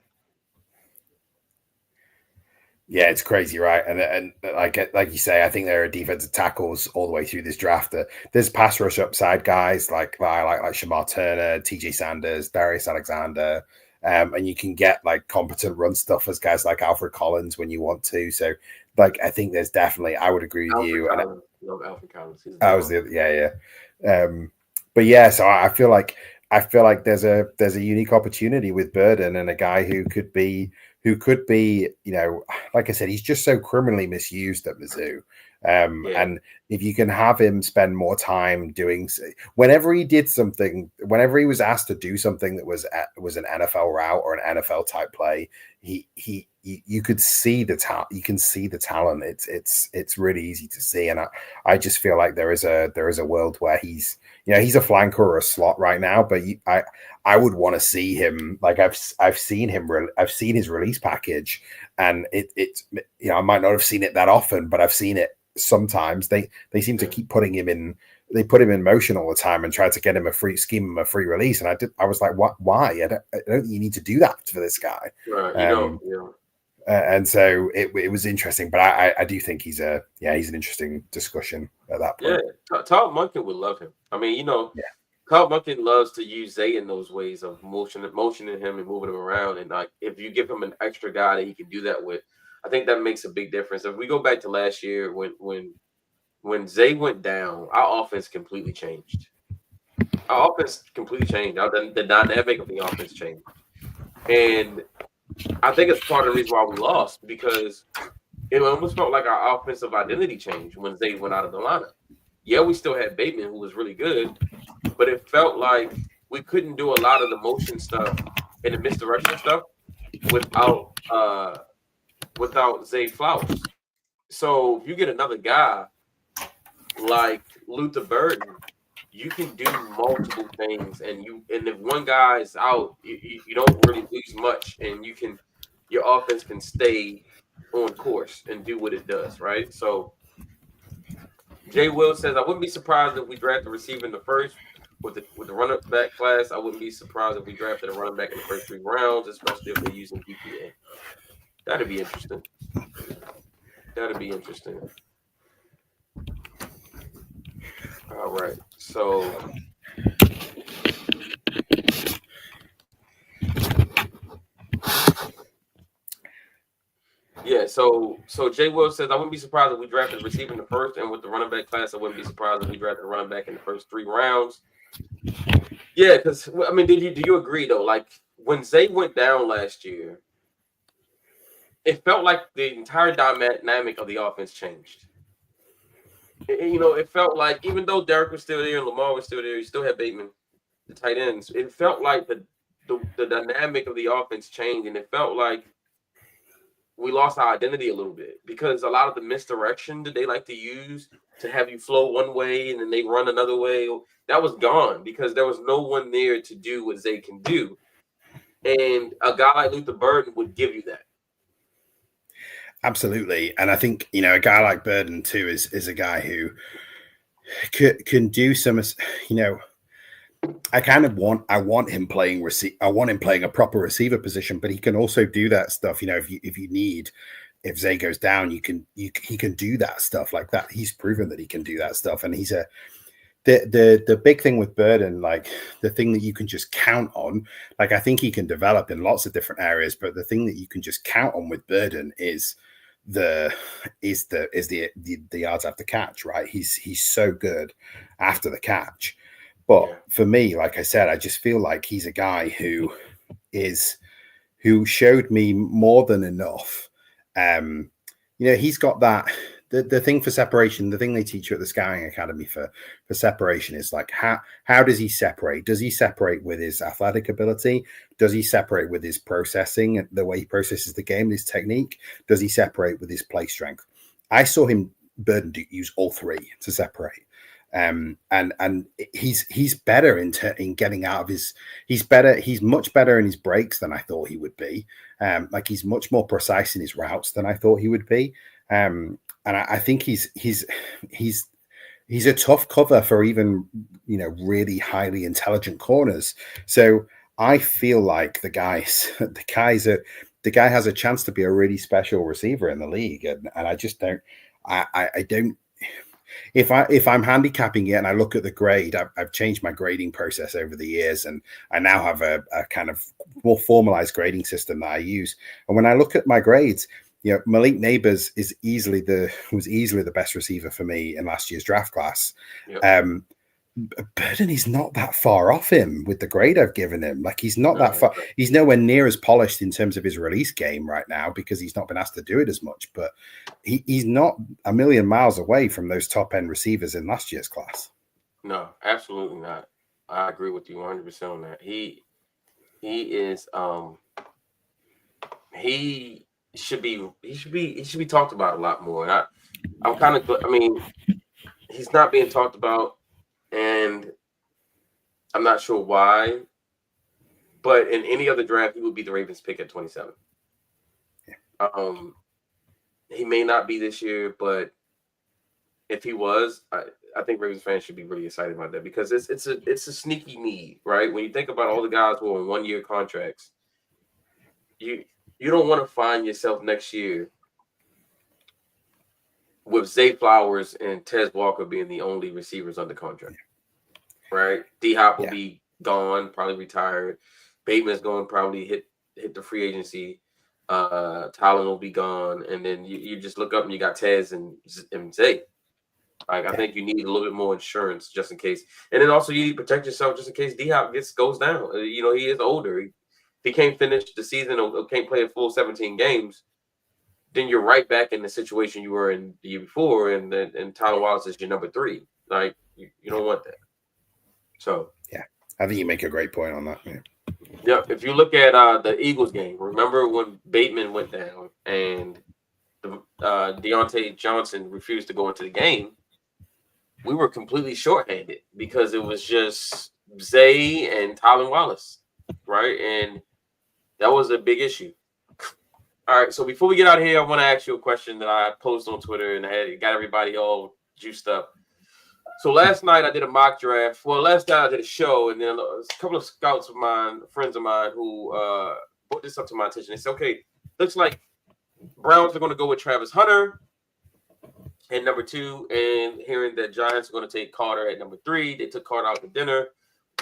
Yeah, it's crazy, right? And like you say, I think there are defensive tackles all the way through this draft. There's pass rush upside guys like Shamar Turner, TJ Sanders, Darius Alexander, and you can get like competent run stuffers guys like Alfred Collins when you want to. So, like, I think there's definitely, I would agree with you. Collins. Love Alfred Collins. I was but yeah, so I feel like there's a unique opportunity with Burden and a guy who could be, like I said, he's just so criminally misused at Mizzou. And if you can have him spend more time doing, whenever he did something, whenever he was asked to do something that was an NFL route or an NFL type play, you could see the talent. You can see the talent. It's really easy to see, and I just feel like there is a world where he's a flanker or a slot right now, but I would want to see him. Like I've seen his release package, and it's I might not have seen it that often, but I've seen it sometimes. They seem to keep putting him in. They put him in motion all the time and try to get him a free release. And I was like, what? Why? I don't think you need to do that for this guy. Right. And so it was interesting, but I do think he's an interesting discussion at that point. Yeah, Todd Monken would love him. I mean, Todd Monken loves to use Zay in those ways of motioning him and moving him around. And like, if you give him an extra guy that he can do that with, I think that makes a big difference. If we go back to last year when Zay went down, our offense completely changed. The dynamic of the offense changed, and I think it's part of the reason why we lost, because it almost felt like our offensive identity changed when Zay went out of the lineup. Yeah, we still had Bateman, who was really good, but it felt like we couldn't do a lot of the motion stuff and the misdirection stuff without Zay Flowers. So if you get another guy like Luther Burden, you can do multiple things, and if one guy is out, you don't really lose much, and your offense can stay on course and do what it does, right? So Jay Will says, I wouldn't be surprised if we draft a receiver in the first with the running back class. I wouldn't be surprised if we drafted a running back in the first 3 rounds, especially if they're using PPA. That'd be interesting. All right. So yeah, so Jay Will says, I wouldn't be surprised if we drafted a receiver in the first, and with the running back class, I wouldn't be surprised if we drafted a running back in the first 3 rounds. Yeah, because I mean, do you agree though? Like when Zay went down last year, it felt like the entire dynamic of the offense changed. It felt like even though Derek was still there and Lamar was still there, you still had Bateman, the tight ends. It felt like the dynamic of the offense changed, and it felt like we lost our identity a little bit, because a lot of the misdirection that they like to use to have you flow one way and then they run another way, that was gone because there was no one there to do what Zay can do. And a guy like Luther Burden would give you that. Absolutely. And I think, a guy like Burden too is a guy who can do some, I want him playing I want him playing a proper receiver position, but he can also do that stuff. If Zay goes down, he can do that stuff like that. He's proven that he can do that stuff. And he's the big thing with Burden, like the thing that you can just count on, like I think he can develop in lots of different areas, but the thing that you can just count on with Burden is the yards after catch, right? He's so good after the catch. But for me, like I said, I just feel like he's a guy who showed me more than enough. He's got that the thing for separation, the thing they teach you at the Scouting Academy for separation is like how does he separate? Does he separate with his athletic ability? Does he separate with his processing, the way he processes the game, his technique? Does he separate with his play strength? I saw him Burden use all three to separate. And he's better in getting out of his. He's much better in his breaks than I thought he would be. Like he's much more precise in his routes than I thought he would be. And I think he's a tough cover for even really highly intelligent corners. So I feel like the guy has a chance to be a really special receiver in the league, and I just don't. I don't. If I'm handicapping it and I look at the grade, I've changed my grading process over the years, and I now have a kind of more formalized grading system that I use. And when I look at my grades, Malik Neighbors was easily the best receiver for me in last year's draft class. Yep. Burden is not that far off him with the grade I've given him. Like he's not that far. He's nowhere near as polished in terms of his release game right now because he's not been asked to do it as much. But he's not a million miles away from those top end receivers in last year's class. No, absolutely not. I agree with you 100% on that. He is he should be talked about a lot more. And I'm kind of, I mean, he's not being talked about. And I'm not sure why, but in any other draft, he would be the Ravens pick at 27. Yeah. He may not be this year, but if he was, I think Ravens fans should be really excited about that because it's a sneaky need, right? When you think about all the guys who are on 1-year contracts, you don't want to find yourself next year with Zay Flowers and Tez Walker being the only receivers under contract. Right, D-Hop will be gone, probably retired. Bateman's going to probably hit the free agency. Tylen will be gone, and then you just look up and you got Tez and Zay. Like I think you need a little bit more insurance just in case, and then also you need to protect yourself just in case D-Hop goes down. He is older. If he can't finish the season or can't play a full 17 games, then you're right back in the situation you were in the year before, and Tylen Wallace is your number 3. Like you don't want that. So yeah, I think you make a great point on that. Yeah, if you look at the Eagles game, remember when Bateman went down and Deontay Johnson refused to go into the game? We were completely shorthanded because it was just Zay and Tylen Wallace, right? And that was a big issue. All right, so before we get out of here, I want to ask you a question that I posted on Twitter and I got everybody all juiced up. So last night I did a mock draft. Well, last night I did a show, and then a couple of scouts of mine, friends of mine, who brought this up to my attention. They said, okay, looks like Browns are going to go with Travis Hunter at number 2, and hearing that Giants are going to take Carter at number 3. They took Carter out to dinner,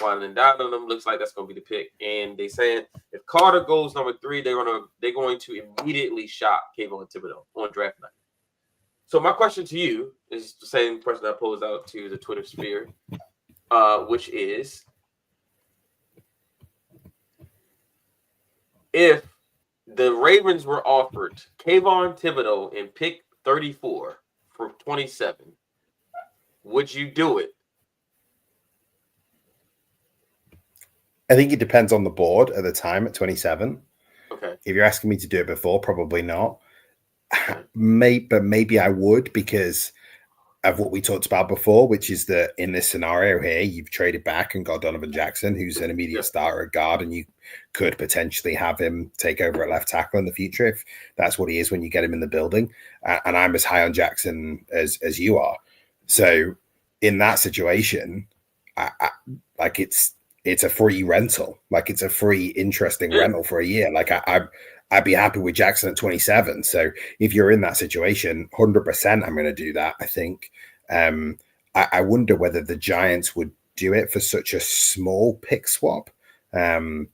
winding and dining on them. Looks like that's going to be the pick. And they saying if Carter goes number 3, they're going to immediately shop Kayvon Thibodeau on draft night. So my question to you is the same question I posed out to the Twitter sphere, which is, if the Ravens were offered Kayvon Thibodeau in pick 34 for 27, would you do it? I think it depends on the board at the time at 27. Okay. If you're asking me to do it before, probably not. Maybe I would because of what we talked about before, which is that in this scenario here, you've traded back and got Donovan Jackson, who's an immediate starter at guard, and you could potentially have him take over at left tackle in the future if that's what he is when you get him in the building. And I'm as high on Jackson as you are. So in that situation, like it's a free rental, like it's a free interesting rental for a year. Like I'd be happy with Jackson at 27. So if you're in that situation, 100% I'm going to do that, I think. I wonder whether the Giants would do it for such a small pick swap. But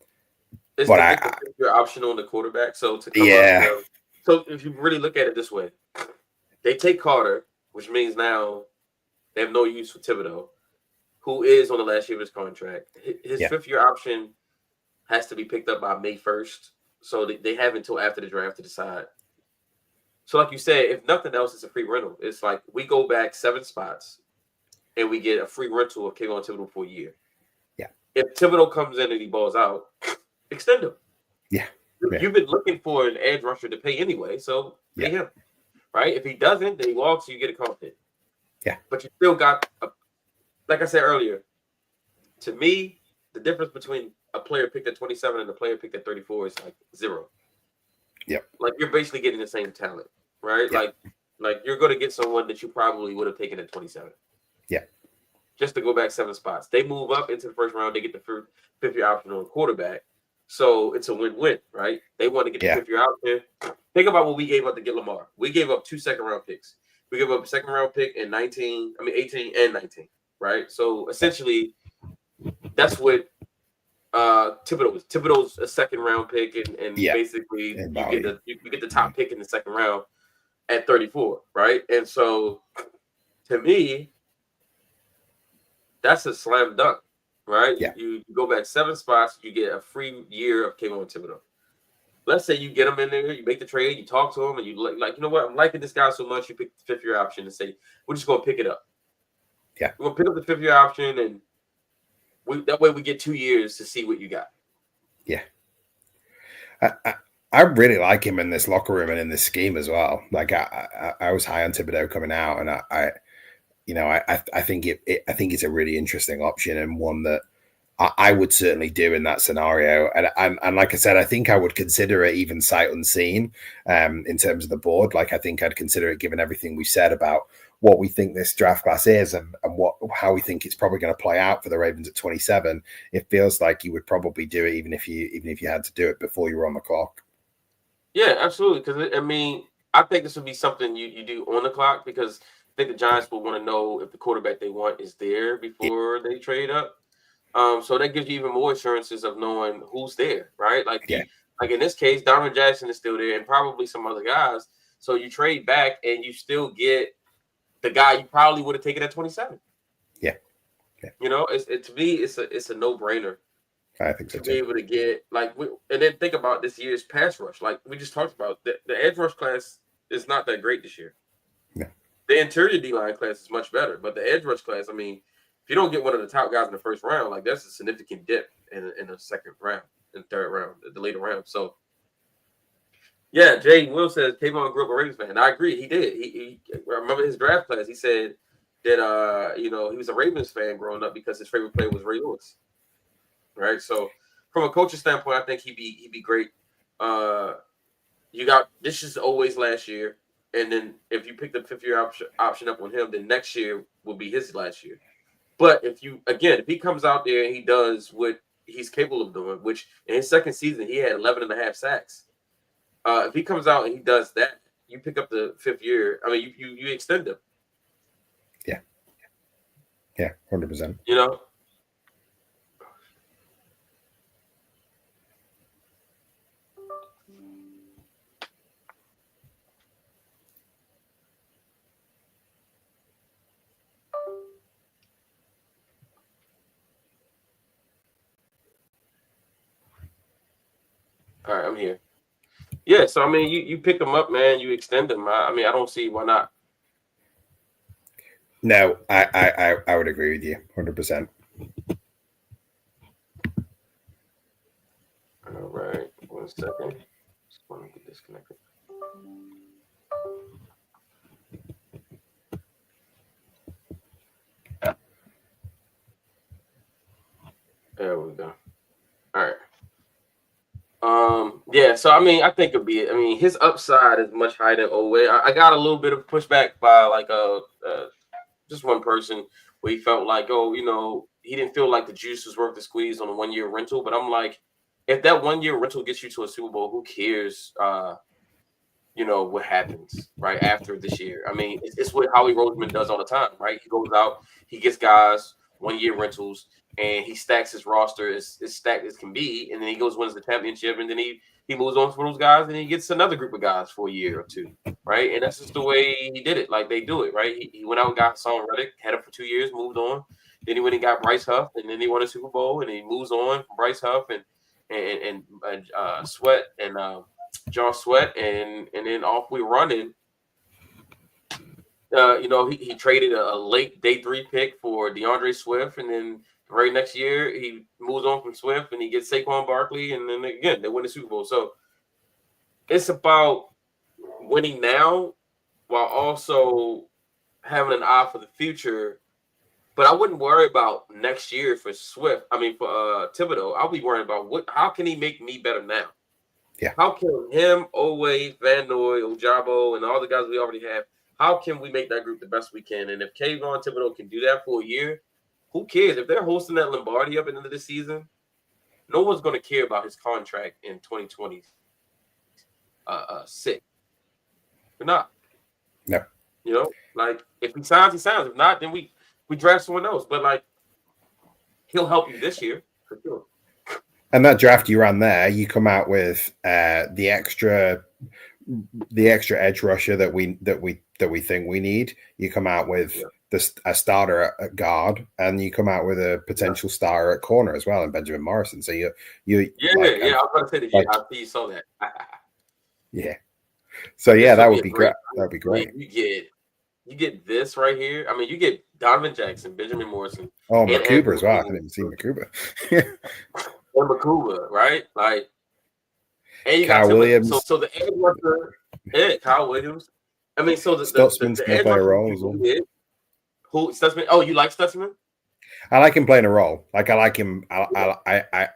you're optional on the quarterback. So to come up, so if you really look at it this way, they take Carter, which means now they have no use for Thibodeau, who is on the last year of his contract. His 5th-year option has to be picked up by May 1st. So they have until after the draft to decide. So like you said, if nothing else, it's a free rental. It's like we go back 7 spots and we get a free rental of Kayvon Thibodeau for a year. Yeah. If Thibodeau comes in and he balls out, extend him. Yeah. You've been looking for an edge rusher to pay anyway, so pay him. Right? If he doesn't, then he walks, you get a comp hit. Yeah. But you still got, like I said earlier, to me, the difference between a player picked at 27 and a player picked at 34 is like 0. Yep. Like you're basically getting the same talent, right? Yeah. Like you're going to get someone that you probably would have taken at 27. Yeah. Just to go back 7 spots. They move up into the first round. They get the fifth year option on quarterback. So it's a win-win, right? They want to get the fifth year option. Think about what we gave up to get Lamar. We gave up 2 second-round picks. We gave up a second-round pick in 18 and 19, right? So essentially, that's what Thibodeau was. Thibodeau's a second-round pick, and basically you get the top pick in the second round at 34, right? And so to me, that's a slam dunk, right? Yeah. You go back 7 spots, you get a free year of Kayvon Thibodeau. Let's say you get him in there, you make the trade, you talk to him, and you like, you know what? I'm liking this guy so much. You pick the 5th year option and say, we're just gonna pick it up. Yeah, we're gonna pick up the 5th year option, and that way we get 2 years to see what you got. Yeah, I really like him in this locker room and in this scheme as well. Like I was high on Thibodeau coming out, and I think I think it's a really interesting option and one that I would certainly do in that scenario. And like I said, I think I would consider it even sight unseen in terms of the board. Like I think I'd consider it given everything we've said about what we think this draft class is and how we think it's probably going to play out for the Ravens at 27. It feels like you would probably do it even if you had to do it before you were on the clock. Yeah, absolutely. Because I mean, I think this would be something you do on the clock because I think the Giants will want to know if the quarterback they want is there before they trade up. So that gives you even more assurances of knowing who's there, right? Like in this case, Donovan Jackson is still there and probably some other guys. So you trade back and you still get the guy you probably would have taken at 27. Yeah. You know, to me, it's a no-brainer. I think so to be able to get and then think about this year's pass rush. Like we just talked about, the edge rush class is not that great this year. No. The interior D-line class is much better, but the edge rush class, I mean, if you don't get one of the top guys in the first round, like that's a significant dip in the second round, in the third round, the later round. So, yeah, Jay Will says Kayvon grew up a Ravens fan. I agree, he did. He I remember his draft class. He said that he was a Ravens fan growing up because his favorite player was Ray Lewis. Right. So, from a coaching standpoint, I think he'd be great. You got this is always last year, and then if you pick the 5th year option up on him, then next year will be his last year. But if he comes out there and he does what he's capable of doing, which in his second season he had 11.5 sacks. If he comes out and he does that, you pick up the 5th year. I mean, you extend him. Yeah, 100%. You know. All right, I'm here. Yeah, so I mean, you pick them up, man. You extend them. I mean, I don't see why not. No, I would agree with you 100%. All right, 1 second. Just want to get disconnected. There we go. All right. Yeah, so I mean, I think it'd be. I mean, his upside is much higher than Owe. I got a little bit of pushback by just one person where he felt like, he didn't feel like the juice was worth the squeeze on a 1 year rental. But I'm like, if that 1 year rental gets you to a Super Bowl, who cares? What happens right after this year. I mean, it's what Howie Roseman does all the time, right? He goes out, he gets guys 1 year rentals, and he stacks his roster as stacked as can be, and then he goes wins the championship, and then he moves on for those guys, and he gets another group of guys for a year or two, right? And that's just the way he did it. Like they do it, right? He went out and got Son Reddick, had him for 2 years, moved on. Then he went and got Bryce Huff, and then he won a Super Bowl, and he moves on from Bryce Huff and Sweat and Josh Sweat, and then off we running. He traded a late day 3 pick for DeAndre Swift, and then right next year he moves on from Swift and he gets Saquon Barkley, and then again they win the Super Bowl. So it's about winning now while also having an eye for the future. But I wouldn't worry about next year for Swift. I mean, for Thibodeau, I'll be worrying about how can he make me better now? Yeah. How can him, Owe, Van Noy, Ojabo, and all the guys we already have, how can we make that group the best we can? And if Kayvon Thibodeau can do that for a year, who cares? If they're hosting that Lombardi up at the end of the season, no one's going to care about his contract in 2026. We're not. No. Like if he signs, he signs. If not, then we draft someone else. But like he'll help you this year for sure. And that draft you ran there, you come out with the extra edge rusher that we think we need. You come out with a starter at guard, and you come out with a potential starter at corner as well, and Benjamin Morrison. So you I was going to say that. I see you saw that. Yeah. So yeah, that would be great. That'd be great. You get this right here. I mean, you get Donovan Jackson, Benjamin Morrison. Oh, Makuba as well. I didn't see Makuba. And Makuba, right? Like, and you Kyle got Williams. So the edge rusher, Kyle Williams. I mean, so the Stutzman's edge play a rusher role. Who Stutzman? Oh, you like Stutzman? I like him playing a role. Like I like him. I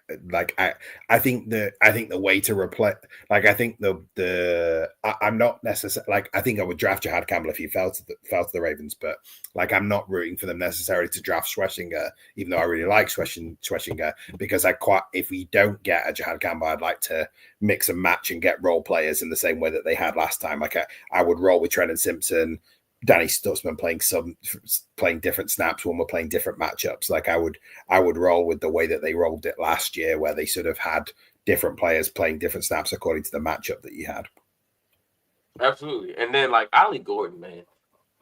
think the way to replace. Like I think I'm not necessarily like I think I would draft Jahad Campbell if he fell to the Ravens, but like I'm not rooting for them necessarily to draft Schwessinger, even though I really like Schwessinger because if we don't get a Jahad Campbell, I'd like to mix and match and get role players in the same way that they had last time. Like I would roll with Trenton Simpson, Danny Stutzman playing different snaps when we're playing different matchups. Like I would roll with the way that they rolled it last year, where they sort of had different players playing different snaps according to the matchup that you had. Absolutely. And then like Ollie Gordon, man.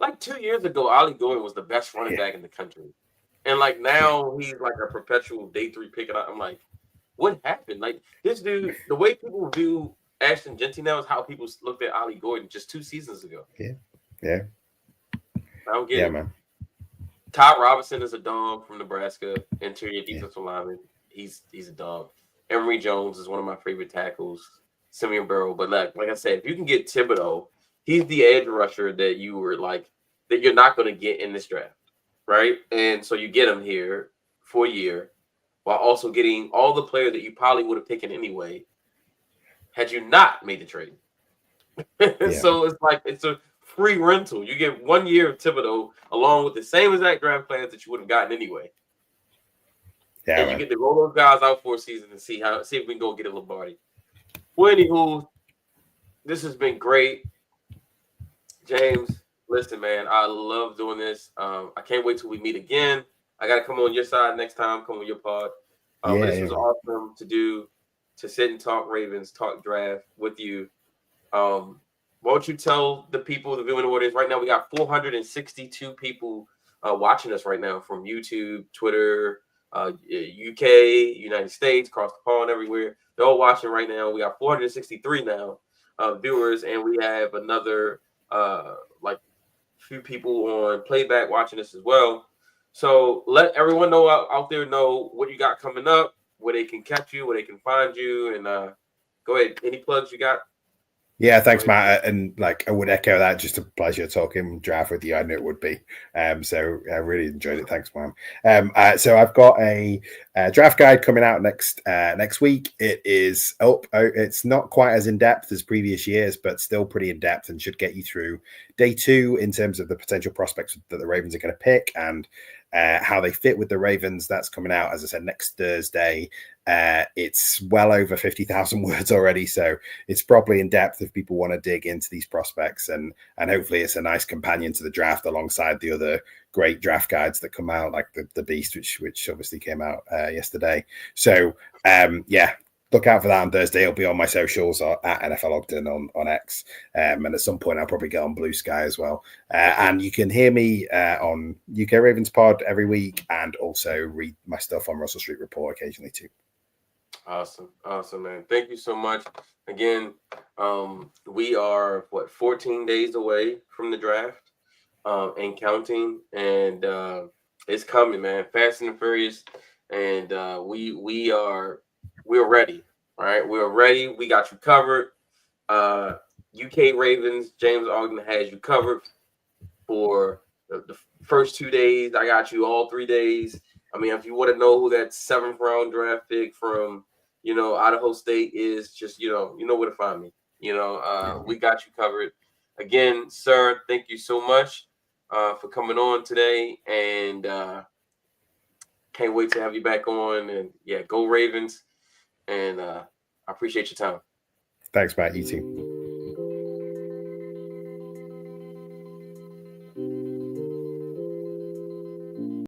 Like 2 years ago, Ollie Gordon was the best running back in the country. And like now he's like a perpetual day 3 pick. And I'm like, what happened? Like this dude, the way people view Ashton Genty now is how people looked at Ollie Gordon just 2 seasons ago. Yeah. I don't get it. Man. Todd Robinson is a dog from Nebraska, interior defensive lineman. He's a dog. Emory Jones is one of my favorite tackles. Simeon Burrow. But like I said, if you can get Thibodeau, he's the edge rusher that you were like that you're not going to get in this draft, right? And so you get him here for a year while also getting all the players that you probably would have taken anyway had you not made the trade. So it's like it's a free rental. You get 1 year of Thibodeau along with the same exact draft plans that you would have gotten anyway. Yeah, and you get to roll those guys out for a season and see if we can go get a Lombardi. Well, anywho, this has been great. James, listen, man, I love doing this. I can't wait till we meet again. I got to come on your side next time, come on your pod. This was awesome to sit and talk Ravens, talk draft with you. Why don't you tell the people, the viewing audience, right now we got 462 people watching us right now from YouTube, Twitter, UK, United States, across the pond, everywhere. They're all watching right now. We got 463 now viewers, and we have another few people on playback watching us as well. So let everyone know out there know what you got coming up, where they can catch you, where they can find you, and go ahead. Any plugs you got? Yeah, thanks, Matt. And like I would echo that. Just a pleasure talking draft with you. I knew it would be. So I really enjoyed it. Thanks, man. So I've got a draft guide coming out next week. It is it's not quite as in depth as previous years, but still pretty in depth and should get you through day 2 in terms of the potential prospects that the Ravens are going to pick and how they fit with the Ravens. That's coming out, as I said, next Thursday. It's well over 50,000 words already, so it's probably in depth if people want to dig into these prospects, and hopefully it's a nice companion to the draft alongside the other great draft guides that come out, like the Beast, which obviously came out yesterday. So look out for that on Thursday. It'll be on my socials at NFL Ogden on X. And at some point, I'll probably get on Blue Sky as well. And you can hear me on UK Ravens Pod every week and also read my stuff on Russell Street Report occasionally too. Awesome, man. Thank you so much. Again, we are 14 days away from the draft, and counting, and it's coming, man. Fast and Furious, and we're ready. All right, we're ready. We got you covered. Uh, UK Ravens, James Ogden has you covered for the first 2 days. I got you all 3 days. I mean, if you want to know who that seventh round draft pick from, Idaho State is, just, you know where to find me. We got you covered. Again, sir, thank you so much for coming on today, and can't wait to have you back on. And yeah, go Ravens, and I appreciate your time. Thanks, Matt. You too.